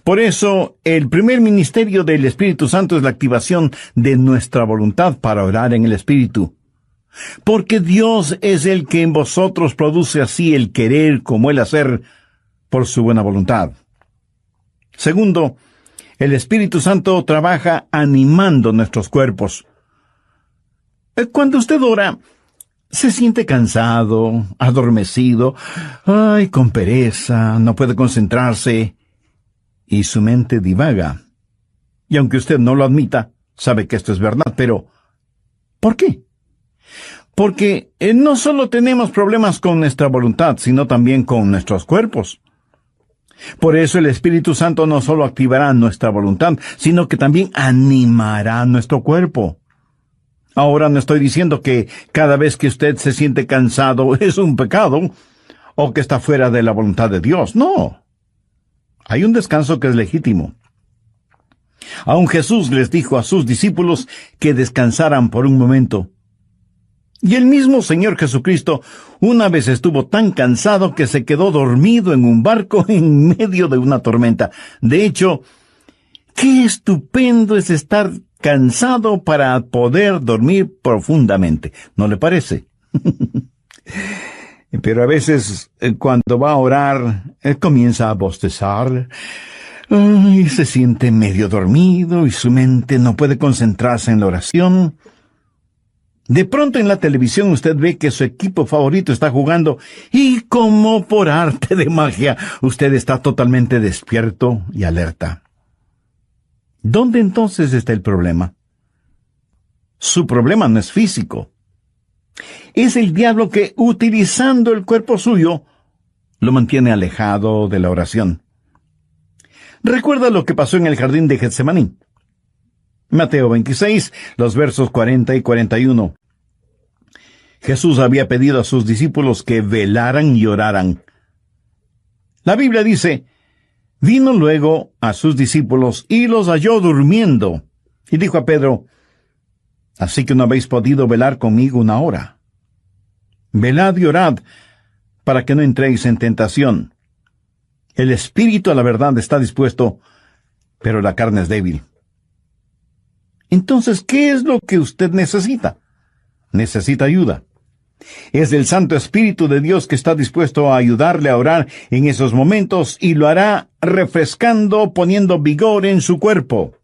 Por eso, el primer ministerio del Espíritu Santo es la activación de nuestra voluntad para orar en el Espíritu. Porque Dios es el que en vosotros produce así el querer como el hacer por su buena voluntad. Segundo, el Espíritu Santo trabaja animando nuestros cuerpos. Cuando usted ora, se siente cansado, adormecido, con pereza, no puede concentrarse, y su mente divaga. Y aunque usted no lo admita, sabe que esto es verdad, pero ¿por qué? Porque no solo tenemos problemas con nuestra voluntad, sino también con nuestros cuerpos. Por eso el Espíritu Santo no solo activará nuestra voluntad, sino que también animará nuestro cuerpo. Ahora no estoy diciendo que cada vez que usted se siente cansado es un pecado, o que está fuera de la voluntad de Dios. No. Hay un descanso que es legítimo. Aun Jesús les dijo a sus discípulos que descansaran por un momento. Y el mismo Señor Jesucristo una vez estuvo tan cansado que se quedó dormido en un barco en medio de una tormenta. De hecho, qué estupendo es estar cansado para poder dormir profundamente. ¿No le parece? Pero a veces, cuando va a orar, comienza a bostezar y se siente medio dormido y su mente no puede concentrarse en la oración. De pronto en la televisión usted ve que su equipo favorito está jugando y como por arte de magia, usted está totalmente despierto y alerta. ¿Dónde entonces está el problema? Su problema no es físico. Es el diablo que, utilizando el cuerpo suyo, lo mantiene alejado de la oración. Recuerda lo que pasó en el jardín de Getsemaní. Mateo 26, los versos 40 y 41. Jesús había pedido a sus discípulos que velaran y oraran. La Biblia dice, vino luego a sus discípulos y los halló durmiendo. Y dijo a Pedro, así que no habéis podido velar conmigo una hora. Velad y orad, para que no entréis en tentación. El espíritu a la verdad está dispuesto, pero la carne es débil. Entonces, ¿qué es lo que usted necesita? Necesita ayuda. Es el Santo Espíritu de Dios que está dispuesto a ayudarle a orar en esos momentos y lo hará refrescando, poniendo vigor en su cuerpo.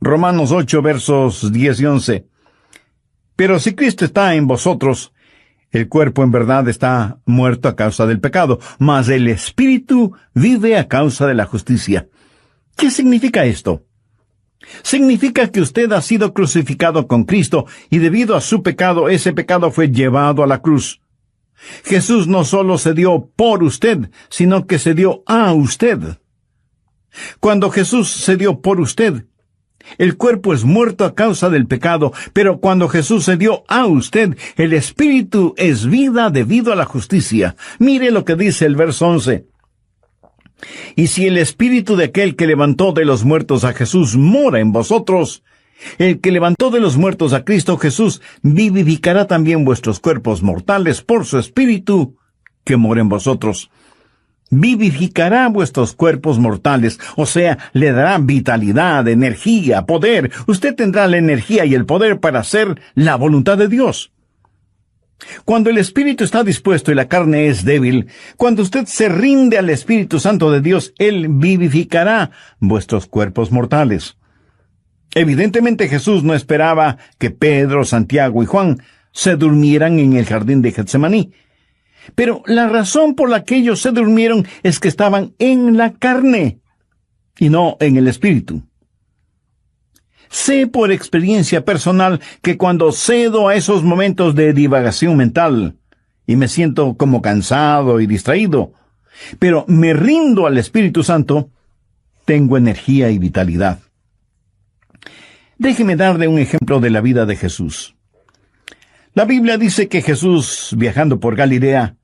Romanos 8, versos 10 y 11. Pero si Cristo está en vosotros, el cuerpo en verdad está muerto a causa del pecado, mas el Espíritu vive a causa de la justicia. ¿Qué significa esto? Significa que usted ha sido crucificado con Cristo y debido a su pecado, ese pecado fue llevado a la cruz. Jesús no solo se dio por usted, sino que se dio a usted. Cuando Jesús se dio por usted, el cuerpo es muerto a causa del pecado, pero cuando Jesús se dio a usted, el Espíritu es vida debido a la justicia. Mire lo que dice el verso 11. Y si el Espíritu de aquel que levantó de los muertos a Jesús mora en vosotros, el que levantó de los muertos a Cristo Jesús vivificará también vuestros cuerpos mortales por su Espíritu que mora en vosotros. Vivificará vuestros cuerpos mortales, o sea, le dará vitalidad, energía, poder. Usted tendrá la energía y el poder para hacer la voluntad de Dios. Cuando el Espíritu está dispuesto y la carne es débil, cuando usted se rinde al Espíritu Santo de Dios, Él vivificará vuestros cuerpos mortales. Evidentemente Jesús no esperaba que Pedro, Santiago y Juan se durmieran en el jardín de Getsemaní. Pero la razón por la que ellos se durmieron es que estaban en la carne y no en el Espíritu. Sé por experiencia personal que cuando cedo a esos momentos de divagación mental y me siento como cansado y distraído, pero me rindo al Espíritu Santo, tengo energía y vitalidad. Déjeme darle un ejemplo de la vida de Jesús. La Biblia dice que Jesús, viajando por Galilea,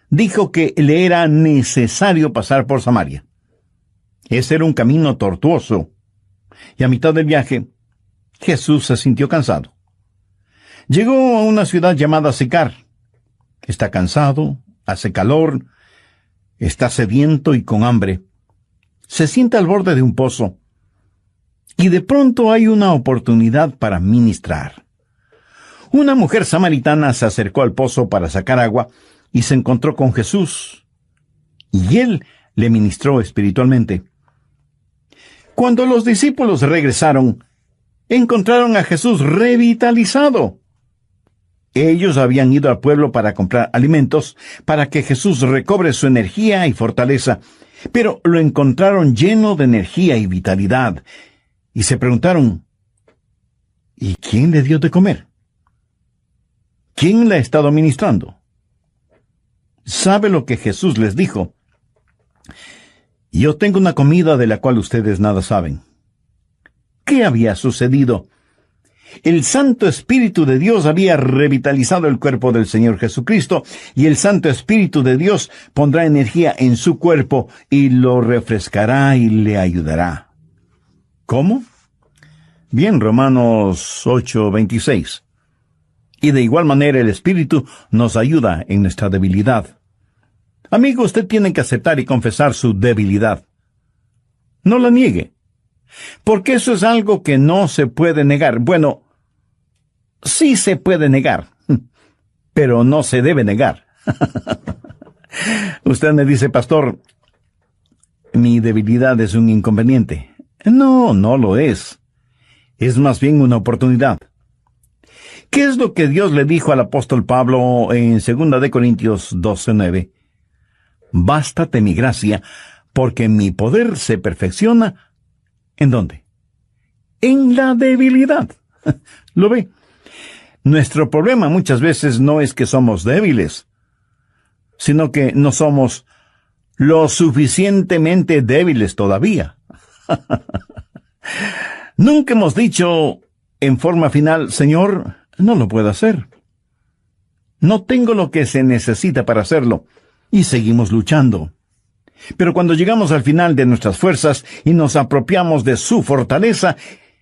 dijo que le era necesario pasar por Samaria. Ese era un camino tortuoso, y a mitad del viaje, Jesús se sintió cansado. Llegó a una ciudad llamada Sicar. Está cansado, hace calor, está sediento y con hambre. Se sienta al borde de un pozo, y de pronto hay una oportunidad para ministrar. Una mujer samaritana se acercó al pozo para sacar agua y se encontró con Jesús, y él le ministró espiritualmente. Cuando los discípulos regresaron, encontraron a Jesús revitalizado. Ellos habían ido al pueblo para comprar alimentos, para que Jesús recobre su energía y fortaleza, pero lo encontraron lleno de energía y vitalidad, y se preguntaron, ¿y quién le dio de comer? ¿Quién le ha estado ministrando? ¿Sabe lo que Jesús les dijo? Yo tengo una comida de la cual ustedes nada saben. ¿Qué había sucedido? El Santo Espíritu de Dios había revitalizado el cuerpo del Señor Jesucristo, y el Santo Espíritu de Dios pondrá energía en su cuerpo y lo refrescará y le ayudará. ¿Cómo? Bien, Romanos 8:26. Y de igual manera el Espíritu nos ayuda en nuestra debilidad. Amigo, usted tiene que aceptar y confesar su debilidad. No la niegue. Porque eso es algo que no se puede negar. Bueno, sí se puede negar, pero no se debe negar. Usted me dice, pastor, mi debilidad es un inconveniente. No, no lo es. Es más bien una oportunidad. ¿Qué es lo que Dios le dijo al apóstol Pablo en 2 Corintios 12:9? Bástate mi gracia, porque mi poder se perfecciona. ¿En dónde? En la debilidad. ¿Lo ve? Nuestro problema muchas veces no es que somos débiles, sino que no somos lo suficientemente débiles todavía. Nunca hemos dicho en forma final, Señor, no lo puedo hacer. No tengo lo que se necesita para hacerlo. Y seguimos luchando. Pero cuando llegamos al final de nuestras fuerzas y nos apropiamos de su fortaleza,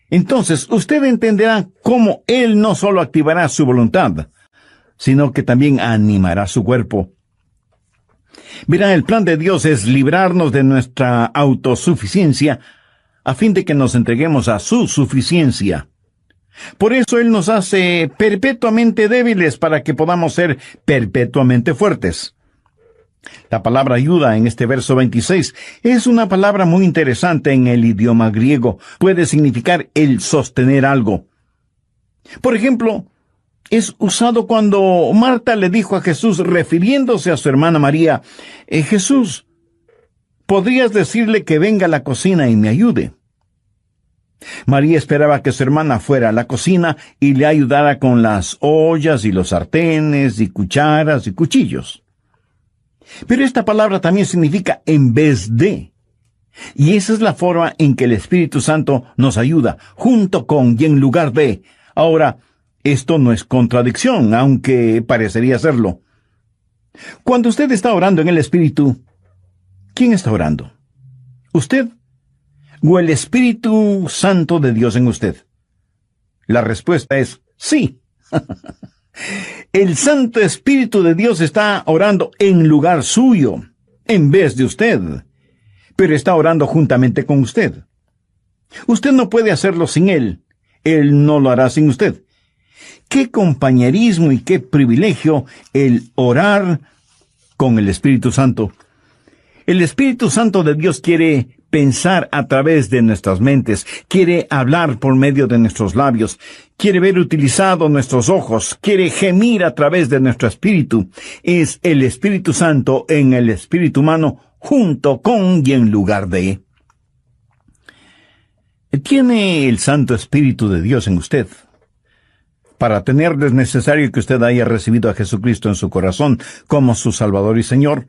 entonces usted entenderá cómo Él no solo activará su voluntad, sino que también animará su cuerpo. Verá, el plan de Dios es librarnos de nuestra autosuficiencia a fin de que nos entreguemos a su suficiencia. Por eso Él nos hace perpetuamente débiles para que podamos ser perpetuamente fuertes. La palabra ayuda en este verso 26 es una palabra muy interesante en el idioma griego. Puede significar el sostener algo. Por ejemplo, es usado cuando Marta le dijo a Jesús, refiriéndose a su hermana María, Jesús, ¿podrías decirle que venga a la cocina y me ayude? María esperaba que su hermana fuera a la cocina y le ayudara con las ollas y los sartenes y cucharas y cuchillos. Pero esta palabra también significa en vez de. Y esa es la forma en que el Espíritu Santo nos ayuda, junto con y en lugar de. Ahora, esto no es contradicción, aunque parecería serlo. Cuando usted está orando en el Espíritu, ¿quién está orando? ¿Usted? ¿O el Espíritu Santo de Dios en usted? La respuesta es sí. El Santo Espíritu de Dios está orando en lugar suyo, en vez de usted, pero está orando juntamente con usted. Usted no puede hacerlo sin Él. Él no lo hará sin usted. Qué compañerismo y qué privilegio el orar con el Espíritu Santo. El Espíritu Santo de Dios quiere pensar a través de nuestras mentes, quiere hablar por medio de nuestros labios, quiere ver utilizados nuestros ojos, quiere gemir a través de nuestro espíritu. Es el Espíritu Santo en el espíritu humano, junto con y en lugar de. ¿Tiene el Santo Espíritu de Dios en usted? Para tenerlo es necesario que usted haya recibido a Jesucristo en su corazón como su Salvador y Señor,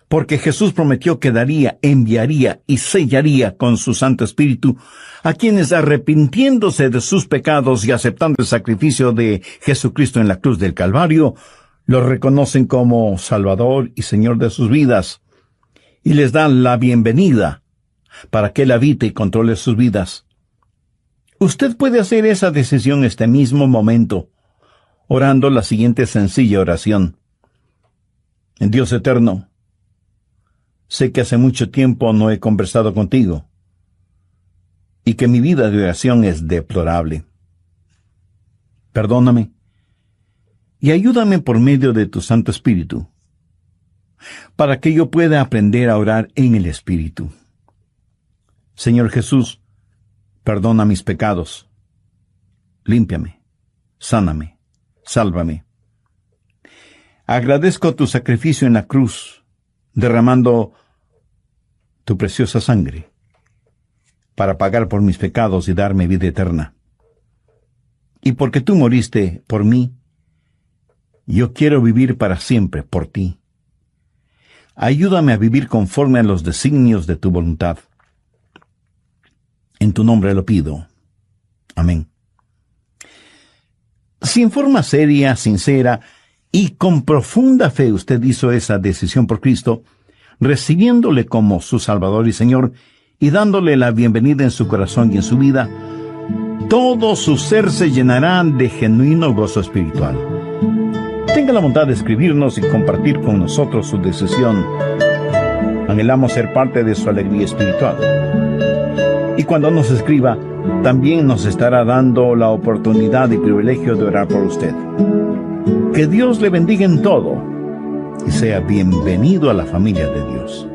porque Jesús prometió que daría, enviaría y sellaría con su Santo Espíritu a quienes, arrepintiéndose de sus pecados y aceptando el sacrificio de Jesucristo en la cruz del Calvario, lo reconocen como Salvador y Señor de sus vidas, y les dan la bienvenida para que Él habite y controle sus vidas. Usted puede hacer esa decisión este mismo momento, orando la siguiente sencilla oración. En Dios eterno, sé que hace mucho tiempo no he conversado contigo y que mi vida de oración es deplorable. Perdóname y ayúdame por medio de tu Santo Espíritu para que yo pueda aprender a orar en el Espíritu. Señor Jesús, perdona mis pecados, límpiame, sáname, sálvame. Agradezco tu sacrificio en la cruz, derramando tu preciosa sangre para pagar por mis pecados y darme vida eterna. Y porque tú moriste por mí, yo quiero vivir para siempre por ti. Ayúdame a vivir conforme a los designios de tu voluntad. En tu nombre lo pido. Amén. Si en forma seria, sincera y con profunda fe usted hizo esa decisión por Cristo, recibiéndole como su Salvador y Señor y dándole la bienvenida en su corazón y en su vida, todo su ser se llenará de genuino gozo espiritual. Tenga la bondad de escribirnos y compartir con nosotros su decisión. Anhelamos ser parte de su alegría espiritual. Y cuando nos escriba, también nos estará dando la oportunidad y privilegio de orar por usted. Que Dios le bendiga en todo y sea bienvenido a la familia de Dios.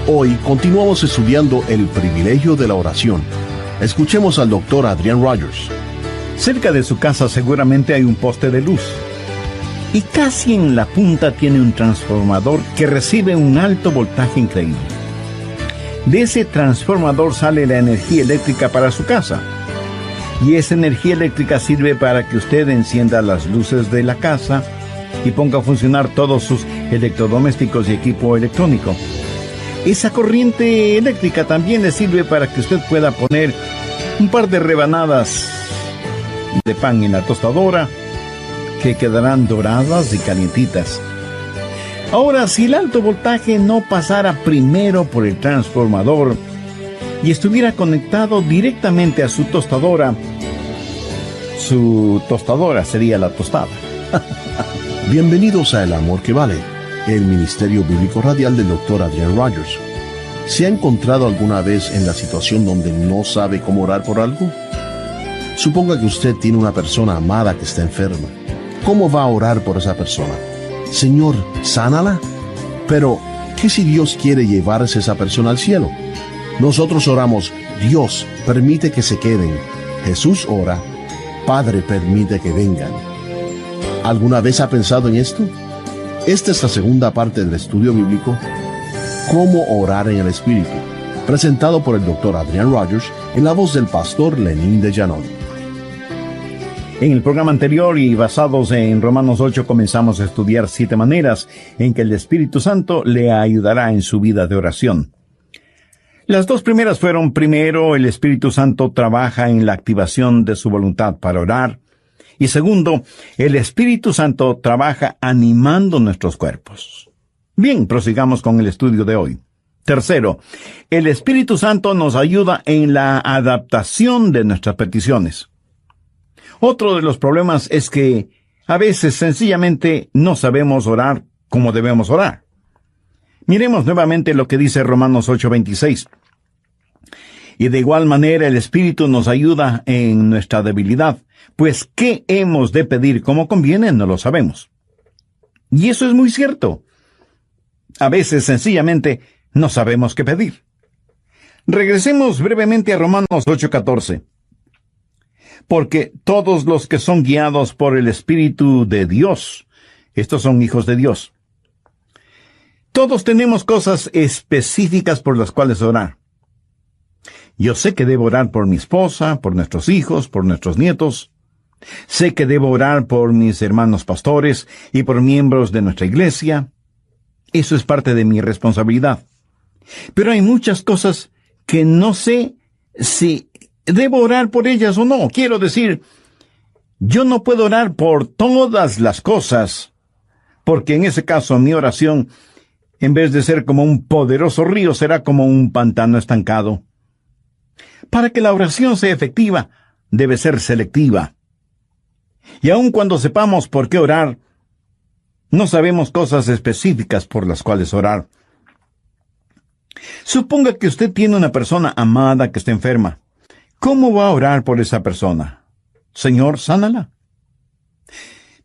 Hoy continuamos estudiando el privilegio de la oración. Escuchemos al doctor Adrian Rogers. Cerca de su casa seguramente hay un poste de luz. Y casi en la punta tiene un transformador que recibe un alto voltaje increíble. De ese transformador sale la energía eléctrica para su casa. Y esa energía eléctrica sirve para que usted encienda las luces de la casa y ponga a funcionar todos sus electrodomésticos y equipo electrónico. Esa corriente eléctrica también le sirve para que usted pueda poner un par de rebanadas de pan en la tostadora que quedarán doradas y calientitas. Ahora, si el alto voltaje no pasara primero por el transformador y estuviera conectado directamente a su tostadora sería la tostada. Bienvenidos a El Amor que Vale, el Ministerio Bíblico Radial del Dr. Adrian Rogers. ¿Se ha encontrado alguna vez en la situación donde no sabe cómo orar por algo? Suponga que usted tiene una persona amada que está enferma. ¿Cómo va a orar por esa persona? Señor, sánala. Pero, ¿qué si Dios quiere llevarse a esa persona al cielo? Nosotros oramos, Dios, permite que se queden. Jesús ora, Padre, permite que vengan. ¿Alguna vez ha pensado en esto? Esta es la segunda parte del estudio bíblico, Cómo orar en el Espíritu, presentado por el Dr. Adrian Rogers en la voz del pastor Lenín de Llanón. En el programa anterior y basados en Romanos 8 comenzamos a estudiar 7 maneras en que el Espíritu Santo le ayudará en su vida de oración. Las 2 primeras fueron: primero, el Espíritu Santo trabaja en la activación de su voluntad para orar, y segundo, el Espíritu Santo trabaja animando nuestros cuerpos. Bien, prosigamos con el estudio de hoy. Tercero, el Espíritu Santo nos ayuda en la adaptación de nuestras peticiones. Otro de los problemas es que a veces sencillamente no sabemos orar como debemos orar. Miremos nuevamente lo que dice Romanos 8:26. Y de igual manera el Espíritu nos ayuda en nuestra debilidad, pues ¿qué hemos de pedir como conviene? No lo sabemos. Y eso es muy cierto. A veces sencillamente no sabemos qué pedir. Regresemos brevemente a Romanos 8:14. Porque todos los que son guiados por el Espíritu de Dios, estos son hijos de Dios. Todos tenemos cosas específicas por las cuales orar. Yo sé que debo orar por mi esposa, por nuestros hijos, por nuestros nietos. Sé que debo orar por mis hermanos pastores y por miembros de nuestra iglesia. Eso es parte de mi responsabilidad. Pero hay muchas cosas que no sé si debo orar por ellas o no. Quiero decir, yo no puedo orar por todas las cosas, porque en ese caso mi oración, en vez de ser como un poderoso río, será como un pantano estancado. Para que la oración sea efectiva, debe ser selectiva. Y aun cuando sepamos por qué orar, no sabemos cosas específicas por las cuales orar. Suponga que usted tiene una persona amada que está enferma. ¿Cómo va a orar por esa persona? Señor, sánala.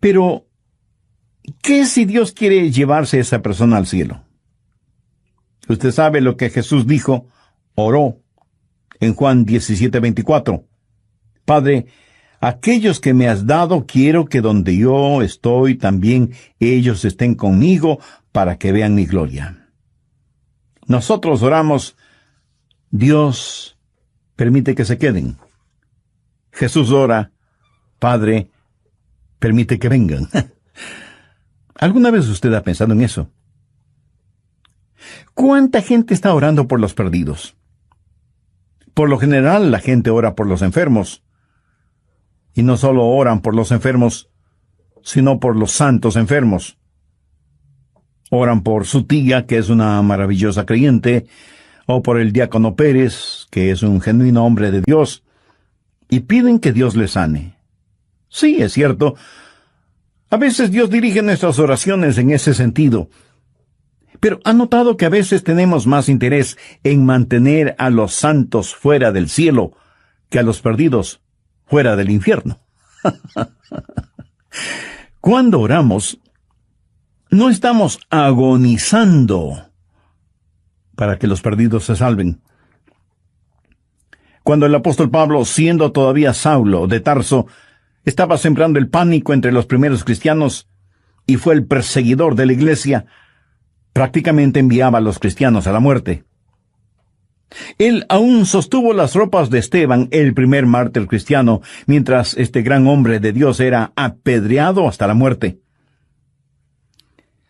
Pero, ¿qué si Dios quiere llevarse a esa persona al cielo? Usted sabe lo que Jesús dijo, oró, en Juan 17:24. Padre, aquellos que me has dado, quiero que donde yo estoy, también ellos estén conmigo, para que vean mi gloria. Nosotros oramos, Dios, permite que se queden. Jesús ora, Padre, permite que vengan. ¿Alguna vez usted ha pensado en eso? ¿Cuánta gente está orando por los perdidos? Por lo general, la gente ora por los enfermos. Y no solo oran por los enfermos, sino por los santos enfermos. Oran por su tía, que es una maravillosa creyente, o por el diácono Pérez, que es un genuino hombre de Dios, y piden que Dios les sane. Sí, es cierto. A veces Dios dirige nuestras oraciones en ese sentido. Pero ¿ha notado que a veces tenemos más interés en mantener a los santos fuera del cielo que a los perdidos fuera del infierno? Cuando oramos, no estamos agonizando para que los perdidos se salven. Cuando el apóstol Pablo, siendo todavía Saulo de Tarso, estaba sembrando el pánico entre los primeros cristianos y fue el perseguidor de la iglesia, prácticamente enviaba a los cristianos a la muerte. Él aún sostuvo las ropas de Esteban, el primer mártir cristiano, mientras este gran hombre de Dios era apedreado hasta la muerte.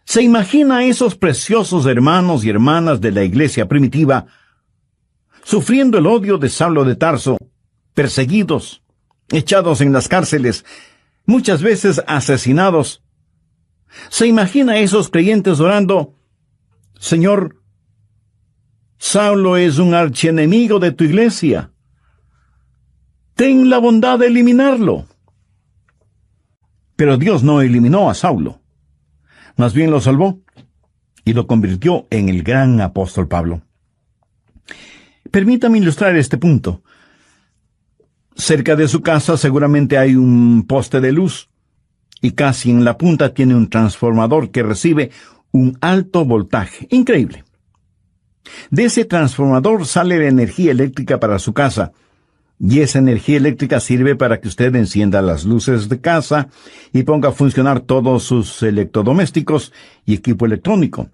¿Se imagina a esos preciosos hermanos y hermanas de la iglesia primitiva sufriendo el odio de Saulo de Tarso, perseguidos, echados en las cárceles, muchas veces asesinados? ¿Se imagina a esos creyentes orando: Señor, Saulo es un archienemigo de tu iglesia, ten la bondad de eliminarlo? Pero Dios no eliminó a Saulo, más bien lo salvó y lo convirtió en el gran apóstol Pablo. Permítame ilustrar este punto. Cerca de su casa seguramente hay un poste de luz, y casi en la punta tiene un transformador que recibe un alto voltaje. Increíble. De ese transformador sale la energía eléctrica para su casa, y esa energía eléctrica sirve para que usted encienda las luces de casa y ponga a funcionar todos sus electrodomésticos y equipo electrónico.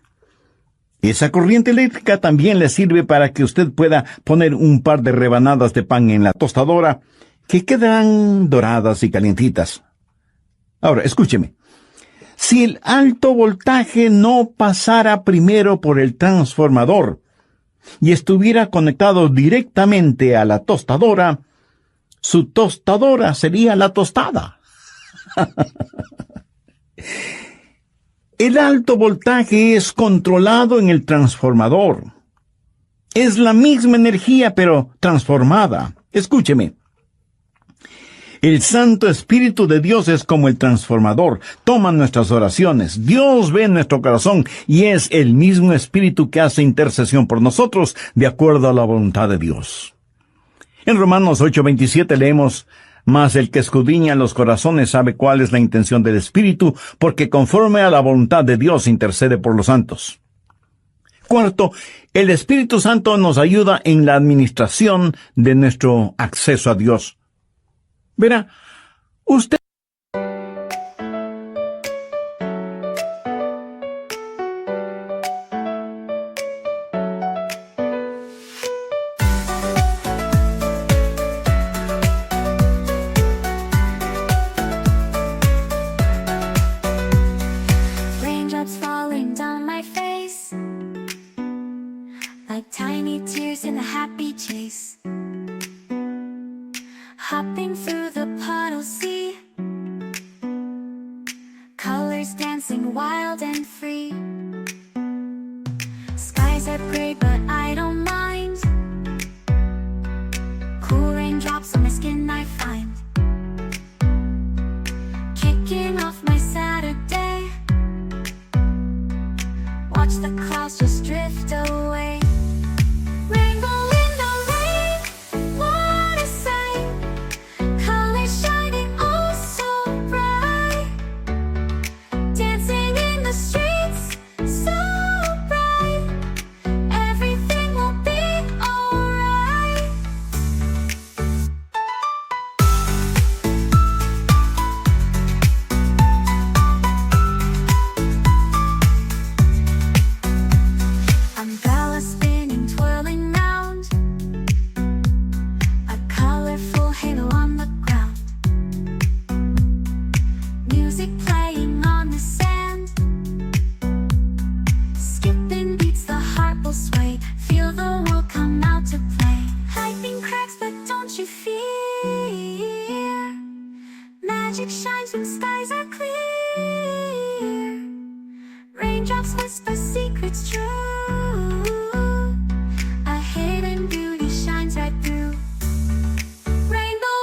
Esa corriente eléctrica también le sirve para que usted pueda poner un par de rebanadas de pan en la tostadora, que quedarán doradas y calientitas. Ahora, escúcheme. Si el alto voltaje no pasara primero por el transformador y estuviera conectado directamente a la tostadora, su tostadora sería la tostada. El alto voltaje es controlado en el transformador. Es la misma energía, pero transformada. Escúcheme. El Santo Espíritu de Dios es como el transformador. Toma nuestras oraciones. Dios ve nuestro corazón y es el mismo Espíritu que hace intercesión por nosotros de acuerdo a la voluntad de Dios. En Romanos 8:27 leemos: Mas el que escudriña los corazones sabe cuál es la intención del Espíritu, porque conforme a la voluntad de Dios intercede por los santos. Cuarto, el Espíritu Santo nos ayuda en la administración de nuestro acceso a Dios. Verá, usted... Raindrops falling down my face, like tiny tears in a happy chase. Hopping through the puddles, see colors dancing wild and free. Skies are gray, but I don't mind. Cool raindrops on my skin I find. Kicking off my Saturday. Watch the clouds just drift away. Rainbow in the rain, what a sight. Colors shining oh so bright. Dancing in the streets, so bright. Everything will be alright. Umbrella spinning, twirling round. A colorful halo on the ground. Music playing on the sand. Skipping beats, the heart will sway. Feel the world come out to play. Lightning cracks, but don't you fear. Magic shines when skies are clear. Raindrops whisper secrets true. A hidden beauty shines right through. Rainbow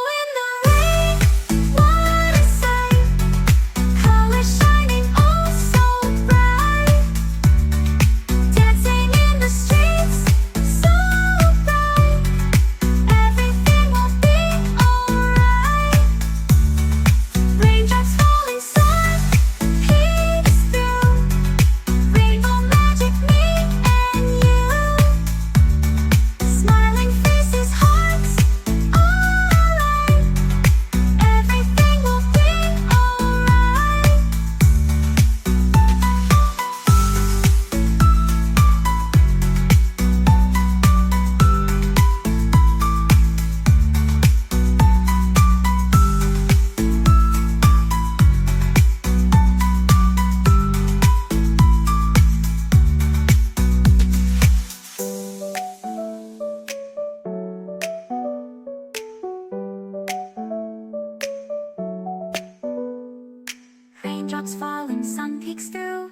Raindrops falling, sun peeks through.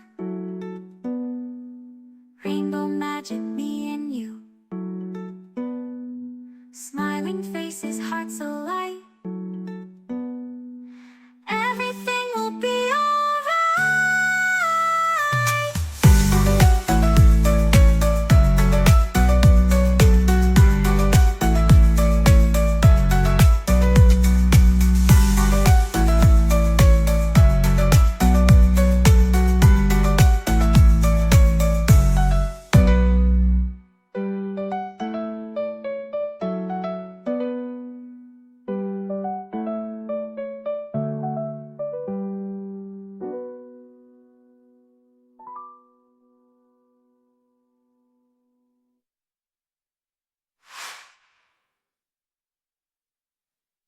Rainbow magic, me and you. Smiling faces, hearts alight. Everything will be alright.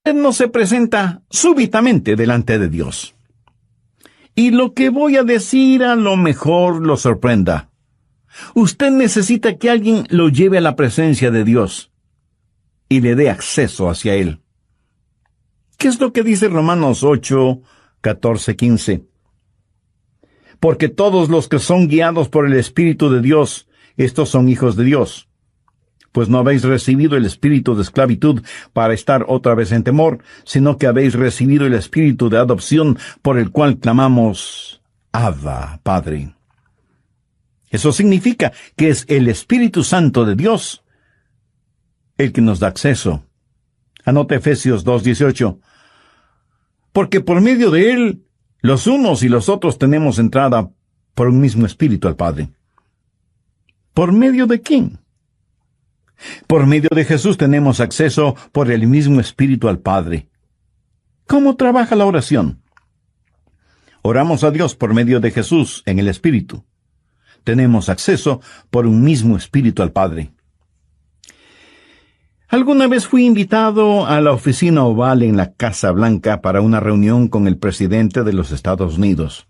Usted no se presenta súbitamente delante de Dios. Y lo que voy a decir a lo mejor lo sorprenda. Usted necesita que alguien lo lleve a la presencia de Dios y le dé acceso hacia Él. ¿Qué es lo que dice Romanos 8, 14, 15? Porque todos los que son guiados por el Espíritu de Dios, estos son hijos de Dios. Pues no habéis recibido el espíritu de esclavitud para estar otra vez en temor, sino que habéis recibido el espíritu de adopción por el cual clamamos, Abba, Padre. Eso significa que es el Espíritu Santo de Dios el que nos da acceso. Anote Efesios 2:18. Porque por medio de Él, los unos y los otros tenemos entrada por un mismo Espíritu al Padre. ¿Por medio de quién? Por medio de Jesús tenemos acceso por el mismo Espíritu al Padre. ¿Cómo trabaja la oración? Oramos a Dios por medio de Jesús en el Espíritu. Tenemos acceso por un mismo Espíritu al Padre. Alguna vez fui invitado a la oficina oval en la Casa Blanca para una reunión con el presidente de los Estados Unidos.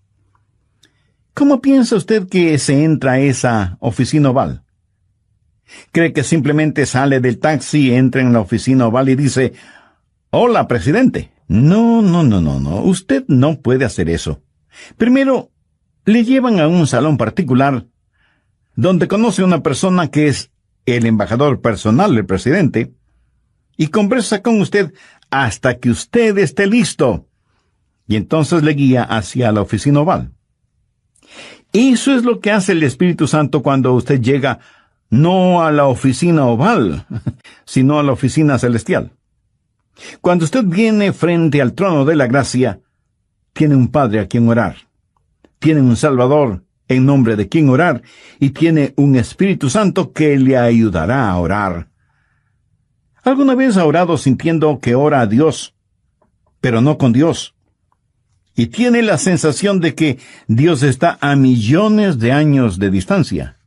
¿Cómo piensa usted que se entra a esa oficina oval? ¿Cree que simplemente sale del taxi, entra en la oficina oval y dice, «Hola, presidente»? No. Usted no puede hacer eso. Primero, le llevan a un salón particular donde conoce a una persona que es el embajador personal del presidente y conversa con usted hasta que usted esté listo. Y entonces le guía hacia la oficina oval. Eso es lo que hace el Espíritu Santo cuando usted llega no a la oficina oval, sino a la oficina celestial. Cuando usted viene frente al trono de la gracia, tiene un Padre a quien orar, tiene un Salvador en nombre de quien orar, y tiene un Espíritu Santo que le ayudará a orar. ¿Alguna vez ha orado sintiendo que ora a Dios, pero no con Dios? Y tiene la sensación de que Dios está a millones de años de distancia.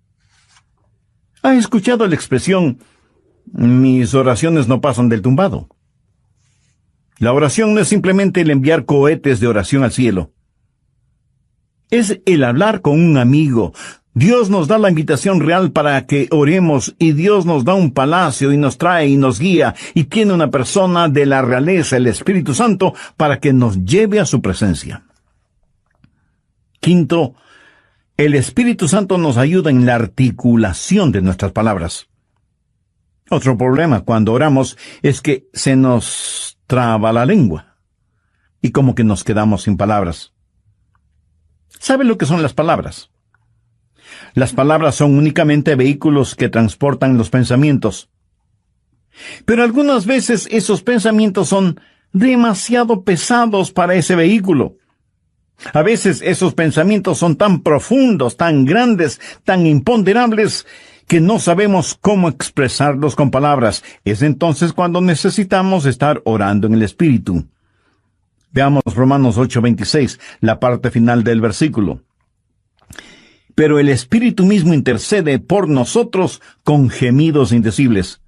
¿Ha escuchado la expresión, mis oraciones no pasan del tumbado? La oración no es simplemente el enviar cohetes de oración al cielo. Es el hablar con un amigo. Dios nos da la invitación real para que oremos, y Dios nos da un palacio y nos trae y nos guía, y tiene una persona de la realeza, el Espíritu Santo, para que nos lleve a su presencia. Quinto, el Espíritu Santo nos ayuda en la articulación de nuestras palabras. Otro problema cuando oramos es que se nos traba la lengua y como que nos quedamos sin palabras. ¿Sabe lo que son las palabras? Las palabras son únicamente vehículos que transportan los pensamientos. Pero algunas veces esos pensamientos son demasiado pesados para ese vehículo. A veces esos pensamientos son tan profundos, tan grandes, tan imponderables, que no sabemos cómo expresarlos con palabras. Es entonces cuando necesitamos estar orando en el Espíritu. Veamos Romanos 8:26, la parte final del versículo. Pero el Espíritu mismo intercede por nosotros con gemidos indecibles.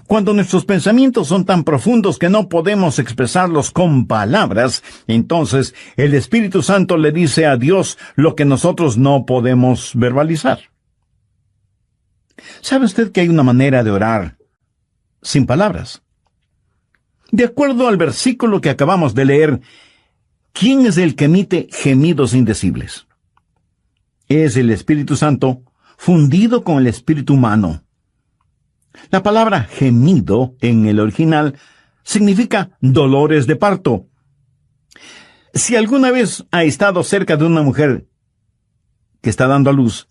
Cuando nuestros pensamientos son tan profundos que no podemos expresarlos con palabras, entonces el Espíritu Santo le dice a Dios lo que nosotros no podemos verbalizar. ¿Sabe usted que hay una manera de orar sin palabras? De acuerdo al versículo que acabamos de leer, ¿quién es el que emite gemidos indecibles? Es el Espíritu Santo fundido con el espíritu humano. La palabra gemido en el original significa dolores de parto. Si alguna vez ha estado cerca de una mujer que está dando a luz,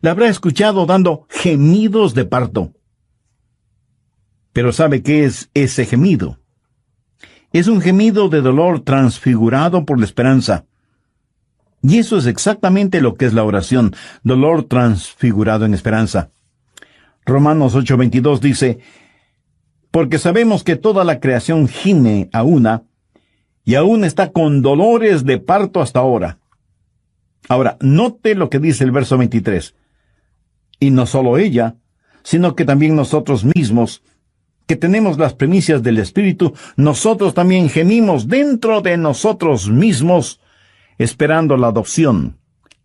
la habrá escuchado dando gemidos de parto. Pero ¿sabe qué es ese gemido? Es un gemido de dolor transfigurado por la esperanza. Y eso es exactamente lo que es la oración, dolor transfigurado en esperanza. Romanos 8:22 dice, porque sabemos que toda la creación gime a una, y aún está con dolores de parto hasta ahora. Ahora, note lo que dice el verso 23. Y no solo ella, sino que también nosotros mismos, que tenemos las primicias del Espíritu, nosotros también gemimos dentro de nosotros mismos, esperando la adopción,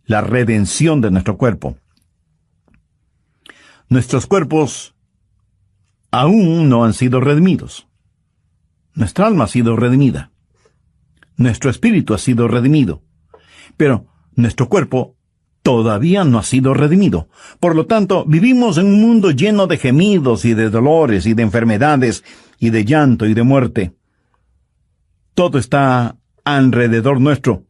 la redención de nuestro cuerpo. Nuestros cuerpos aún no han sido redimidos. Nuestra alma ha sido redimida. Nuestro espíritu ha sido redimido. Pero nuestro cuerpo todavía no ha sido redimido. Por lo tanto, vivimos en un mundo lleno de gemidos y de dolores y de enfermedades y de llanto y de muerte. Todo está alrededor nuestro.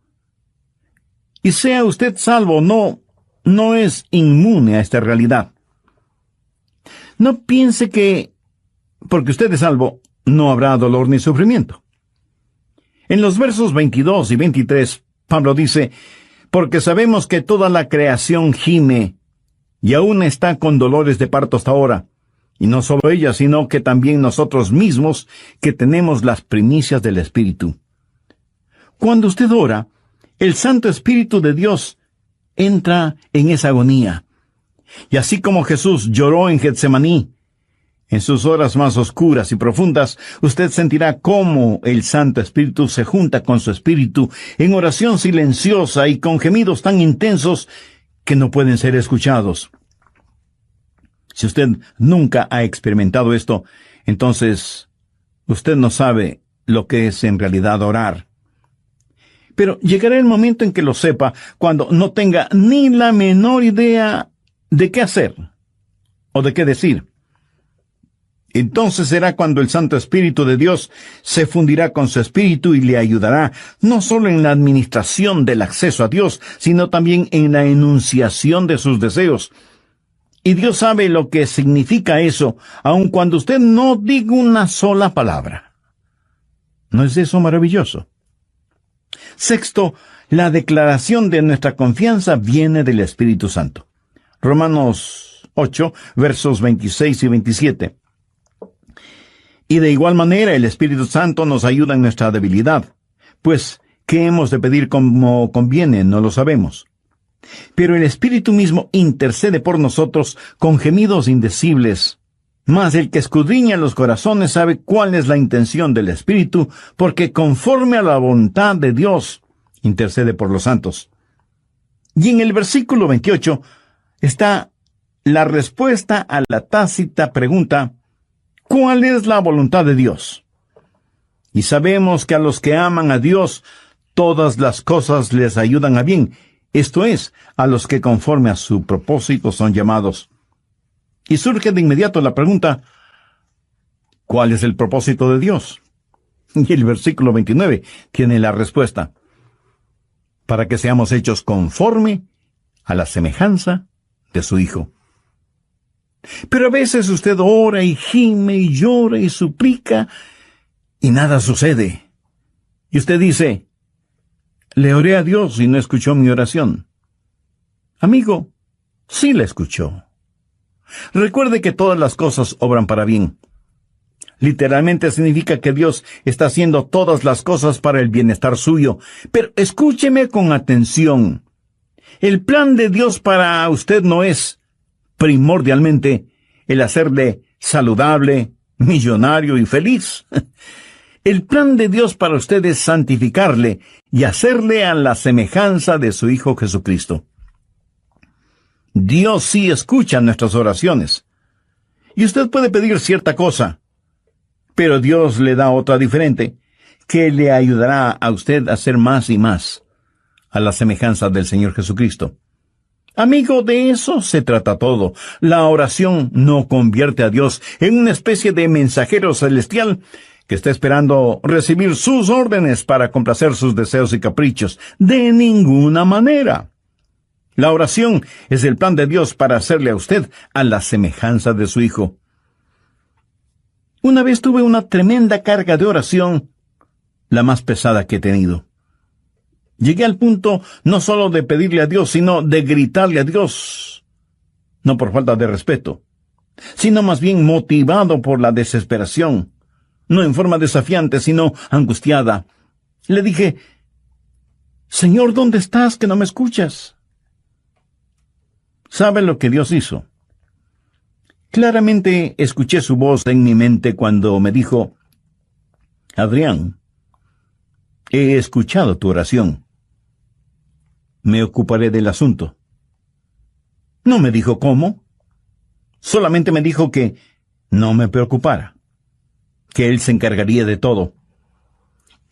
Y sea usted salvo o no es inmune a esta realidad. No piense que, porque usted es salvo, no habrá dolor ni sufrimiento. En los versos 22 y 23, Pablo dice, porque sabemos que toda la creación gime, y aún está con dolores de parto hasta ahora. Y no solo ella, sino que también nosotros mismos, que tenemos las primicias del Espíritu. Cuando usted ora, el Santo Espíritu de Dios entra en esa agonía. Y así como Jesús lloró en Getsemaní, en sus horas más oscuras y profundas, usted sentirá cómo el Santo Espíritu se junta con su espíritu en oración silenciosa y con gemidos tan intensos que no pueden ser escuchados. Si usted nunca ha experimentado esto, entonces usted no sabe lo que es en realidad orar. Pero llegará el momento en que lo sepa, cuando no tenga ni la menor idea de qué hacer o de qué decir. Entonces será cuando el Santo Espíritu de Dios se fundirá con su espíritu y le ayudará, no solo en la administración del acceso a Dios, sino también en la enunciación de sus deseos. Y Dios sabe lo que significa eso, aun cuando usted no diga una sola palabra. ¿No es eso maravilloso? Sexto, la declaración de nuestra confianza viene del Espíritu Santo. Romanos 8, versos 26 y 27. Y de igual manera el Espíritu Santo nos ayuda en nuestra debilidad, pues, ¿qué hemos de pedir como conviene? No lo sabemos. Pero el Espíritu mismo intercede por nosotros con gemidos indecibles. Mas el que escudriña los corazones sabe cuál es la intención del Espíritu, porque conforme a la voluntad de Dios, intercede por los santos. Y en el versículo 28 está la respuesta a la tácita pregunta, ¿cuál es la voluntad de Dios? Y sabemos que a los que aman a Dios, todas las cosas les ayudan a bien, esto es, a los que conforme a su propósito son llamados. Y surge de inmediato la pregunta, ¿cuál es el propósito de Dios? Y el versículo 29 tiene la respuesta, para que seamos hechos conforme a la semejanza de su Hijo. Pero a veces usted ora y gime y llora y suplica y nada sucede. Y usted dice, le oré a Dios y no escuchó mi oración. Amigo, sí la escuchó. Recuerde que todas las cosas obran para bien. Literalmente significa que Dios está haciendo todas las cosas para el bienestar suyo. Pero escúcheme con atención. El plan de Dios para usted no es primordialmente el hacerle saludable, millonario y feliz. El plan de Dios para usted es santificarle y hacerle a la semejanza de su Hijo Jesucristo. Dios sí escucha nuestras oraciones. Y usted puede pedir cierta cosa, pero Dios le da otra diferente, que le ayudará a usted a ser más y más a la semejanza del Señor Jesucristo. Amigo, de eso se trata todo. La oración no convierte a Dios en una especie de mensajero celestial que está esperando recibir sus órdenes para complacer sus deseos y caprichos. De ninguna manera. La oración es el plan de Dios para hacerle a usted a la semejanza de su Hijo. Una vez tuve una tremenda carga de oración, la más pesada que he tenido. Llegué al punto no solo de pedirle a Dios, sino de gritarle a Dios. No por falta de respeto, sino más bien motivado por la desesperación. No en forma desafiante, sino angustiada. Le dije, Señor, ¿dónde estás que no me escuchas? ¿Sabe lo que Dios hizo? Claramente escuché su voz en mi mente cuando me dijo, Adrián, he escuchado tu oración. Me ocuparé del asunto. No me dijo cómo. Solamente me dijo que no me preocupara, que Él se encargaría de todo.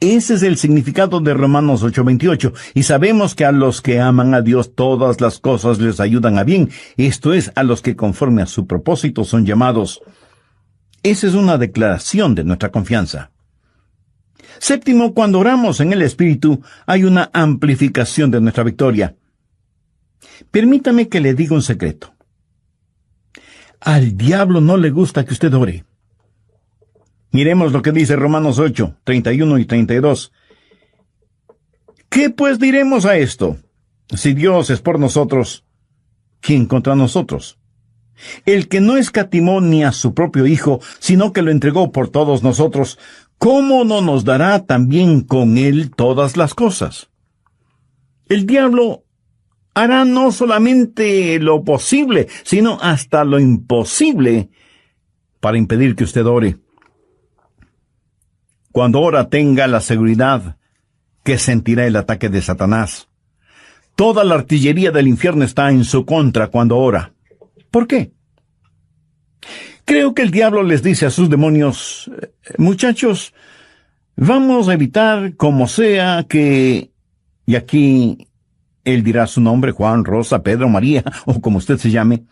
Ese es el significado de Romanos 8:28, y sabemos que a los que aman a Dios todas las cosas les ayudan a bien, esto es, a los que conforme a su propósito son llamados. Esa es una declaración de nuestra confianza. Séptimo, cuando oramos en el Espíritu, hay una amplificación de nuestra victoria. Permítame que le diga un secreto. Al diablo no le gusta que usted ore. Miremos lo que dice Romanos 8, 31 y 32. ¿Qué pues diremos a esto? Si Dios es por nosotros, ¿quién contra nosotros? El que no escatimó ni a su propio Hijo, sino que lo entregó por todos nosotros, ¿cómo no nos dará también con Él todas las cosas? El diablo hará no solamente lo posible, sino hasta lo imposible para impedir que usted ore. Cuando ora, tenga la seguridad que sentirá el ataque de Satanás. Toda la artillería del infierno está en su contra cuando ora. ¿Por qué? Creo que el diablo les dice a sus demonios, muchachos, vamos a evitar como sea que, y aquí él dirá su nombre, Juan, Rosa, Pedro, María, o como usted se llame,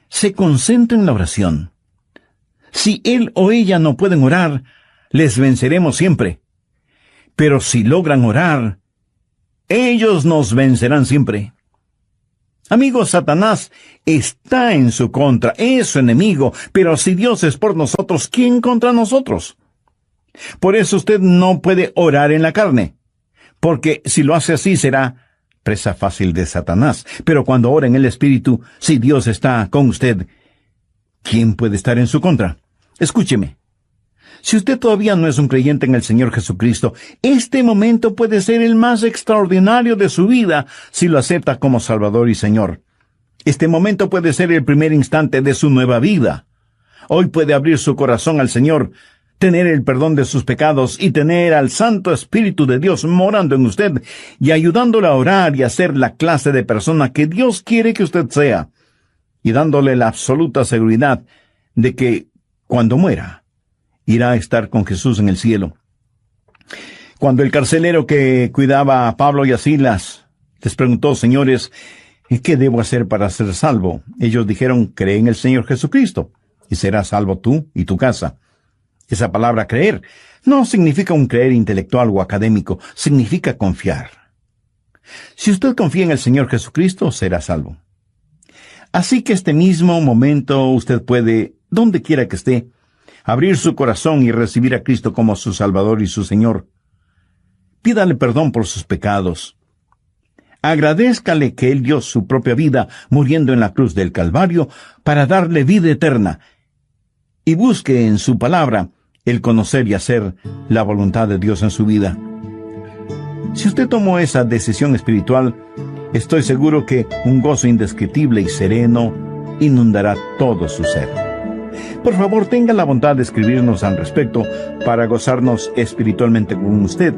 se concentren en la oración. Si él o ella no pueden orar, les venceremos siempre. Pero si logran orar, ellos nos vencerán siempre. Amigos, Satanás está en su contra, es su enemigo, pero si Dios es por nosotros, ¿quién contra nosotros? Por eso usted no puede orar en la carne, porque si lo hace así será presa fácil de Satanás. Pero cuando ora en el Espíritu, si Dios está con usted, ¿quién puede estar en su contra? Escúcheme. Si usted todavía no es un creyente en el Señor Jesucristo, este momento puede ser el más extraordinario de su vida si lo acepta como Salvador y Señor. Este momento puede ser el primer instante de su nueva vida. Hoy puede abrir su corazón al Señor, tener el perdón de sus pecados y tener al Santo Espíritu de Dios morando en usted y ayudándole a orar y a ser la clase de persona que Dios quiere que usted sea, y dándole la absoluta seguridad de que, cuando muera, irá a estar con Jesús en el cielo. Cuando el carcelero que cuidaba a Pablo y a Silas les preguntó, señores, ¿qué debo hacer para ser salvo? Ellos dijeron, cree en el Señor Jesucristo, y serás salvo tú y tu casa. Esa palabra creer no significa un creer intelectual o académico, significa confiar. Si usted confía en el Señor Jesucristo, será salvo. Así que este mismo momento usted puede, donde quiera que esté, abrir su corazón y recibir a Cristo como su Salvador y su Señor. Pídale perdón por sus pecados. Agradézcale que Él dio su propia vida muriendo en la cruz del Calvario para darle vida eterna. Y busque en su palabra el conocer y hacer la voluntad de Dios en su vida. Si usted tomó esa decisión espiritual, estoy seguro que un gozo indescriptible y sereno inundará todo su ser. Por favor, tenga la bondad de escribirnos al respecto para gozarnos espiritualmente con usted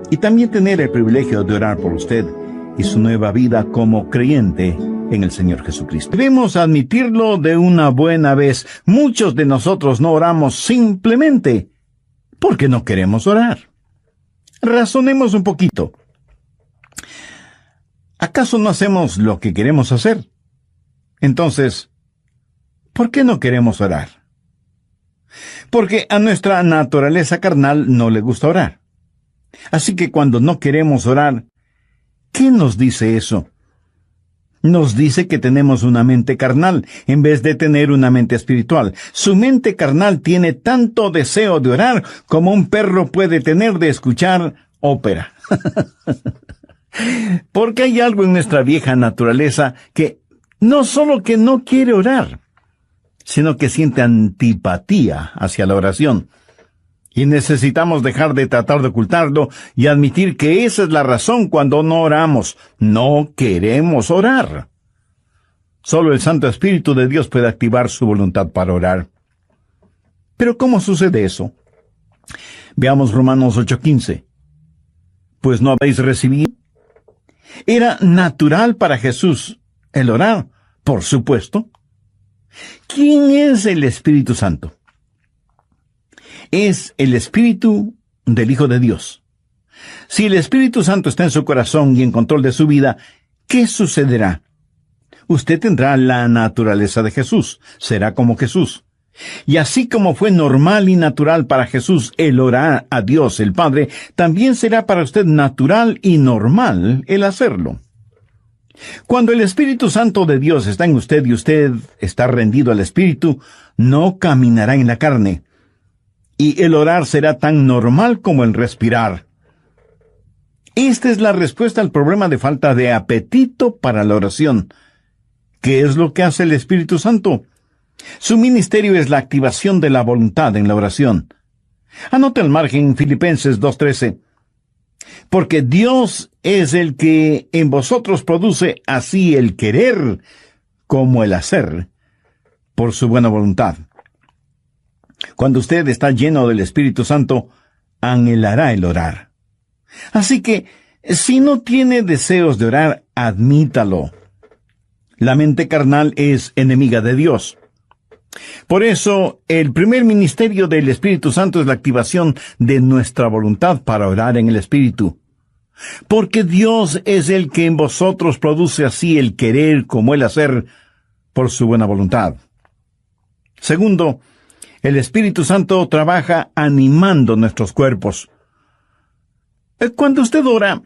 y también tener el privilegio de orar por usted y su nueva vida como creyente en el Señor Jesucristo. Debemos admitirlo de una buena vez. Muchos de nosotros no oramos simplemente Porque no queremos orar. Razonemos un poquito. ¿Acaso no hacemos lo que queremos hacer? Entonces, ¿por qué no queremos orar? Porque a nuestra naturaleza carnal no le gusta orar. Así que cuando no queremos orar, ¿qué nos dice eso? Nos dice que tenemos una mente carnal en vez de tener una mente espiritual. Su mente carnal tiene tanto deseo de orar como un perro puede tener de escuchar ópera. Porque hay algo en nuestra vieja naturaleza que no solo que no quiere orar, sino que siente antipatía hacia la oración. Y necesitamos dejar de tratar de ocultarlo y admitir que esa es la razón cuando no oramos. No queremos orar. Solo el Santo Espíritu de Dios puede activar su voluntad para orar. Pero ¿cómo sucede eso? Veamos Romanos 8:15. Pues no habéis recibido. ¿Era natural para Jesús el orar? Por supuesto. ¿Quién es el Espíritu Santo? Es el Espíritu del Hijo de Dios. Si el Espíritu Santo está en su corazón y en control de su vida, ¿qué sucederá? Usted tendrá la naturaleza de Jesús, será como Jesús. Y así como fue normal y natural para Jesús el orar a Dios el Padre, también será para usted natural y normal el hacerlo. Cuando el Espíritu Santo de Dios está en usted y usted está rendido al Espíritu, no caminará en la carne. Y el orar será tan normal como el respirar. Esta es la respuesta al problema de falta de apetito para la oración. ¿Qué es lo que hace el Espíritu Santo? Su ministerio es la activación de la voluntad en la oración. Anote al margen Filipenses 2:13. Porque Dios es el que en vosotros produce así el querer como el hacer, por su buena voluntad. Cuando usted está lleno del Espíritu Santo, anhelará el orar. Así que, si no tiene deseos de orar, admítalo. La mente carnal es enemiga de Dios. Por eso, el primer ministerio del Espíritu Santo es la activación de nuestra voluntad para orar en el Espíritu. Porque Dios es el que en vosotros produce así el querer como el hacer por su buena voluntad. Segundo, el Espíritu Santo trabaja animando nuestros cuerpos. Cuando usted ora,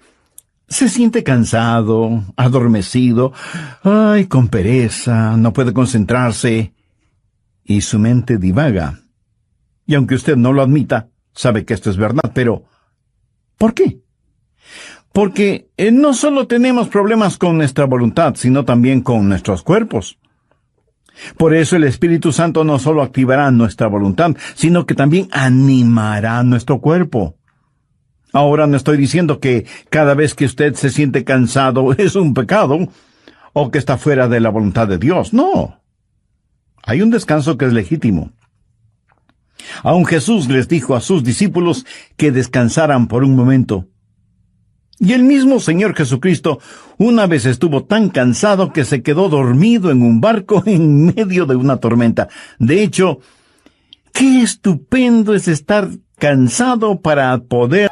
se siente cansado, adormecido, con pereza, no puede concentrarse, y su mente divaga. Y aunque usted no lo admita, sabe que esto es verdad, pero ¿por qué? Porque no solo tenemos problemas con nuestra voluntad, sino también con nuestros cuerpos. Por eso el Espíritu Santo no solo activará nuestra voluntad, sino que también animará nuestro cuerpo. Ahora no estoy diciendo que cada vez que usted se siente cansado es un pecado, o que está fuera de la voluntad de Dios. No. Hay un descanso que es legítimo. Aun Jesús les dijo a sus discípulos que descansaran por un momento. Y el mismo Señor Jesucristo una vez estuvo tan cansado que se quedó dormido en un barco en medio de una tormenta. De hecho, qué estupendo es estar cansado para poder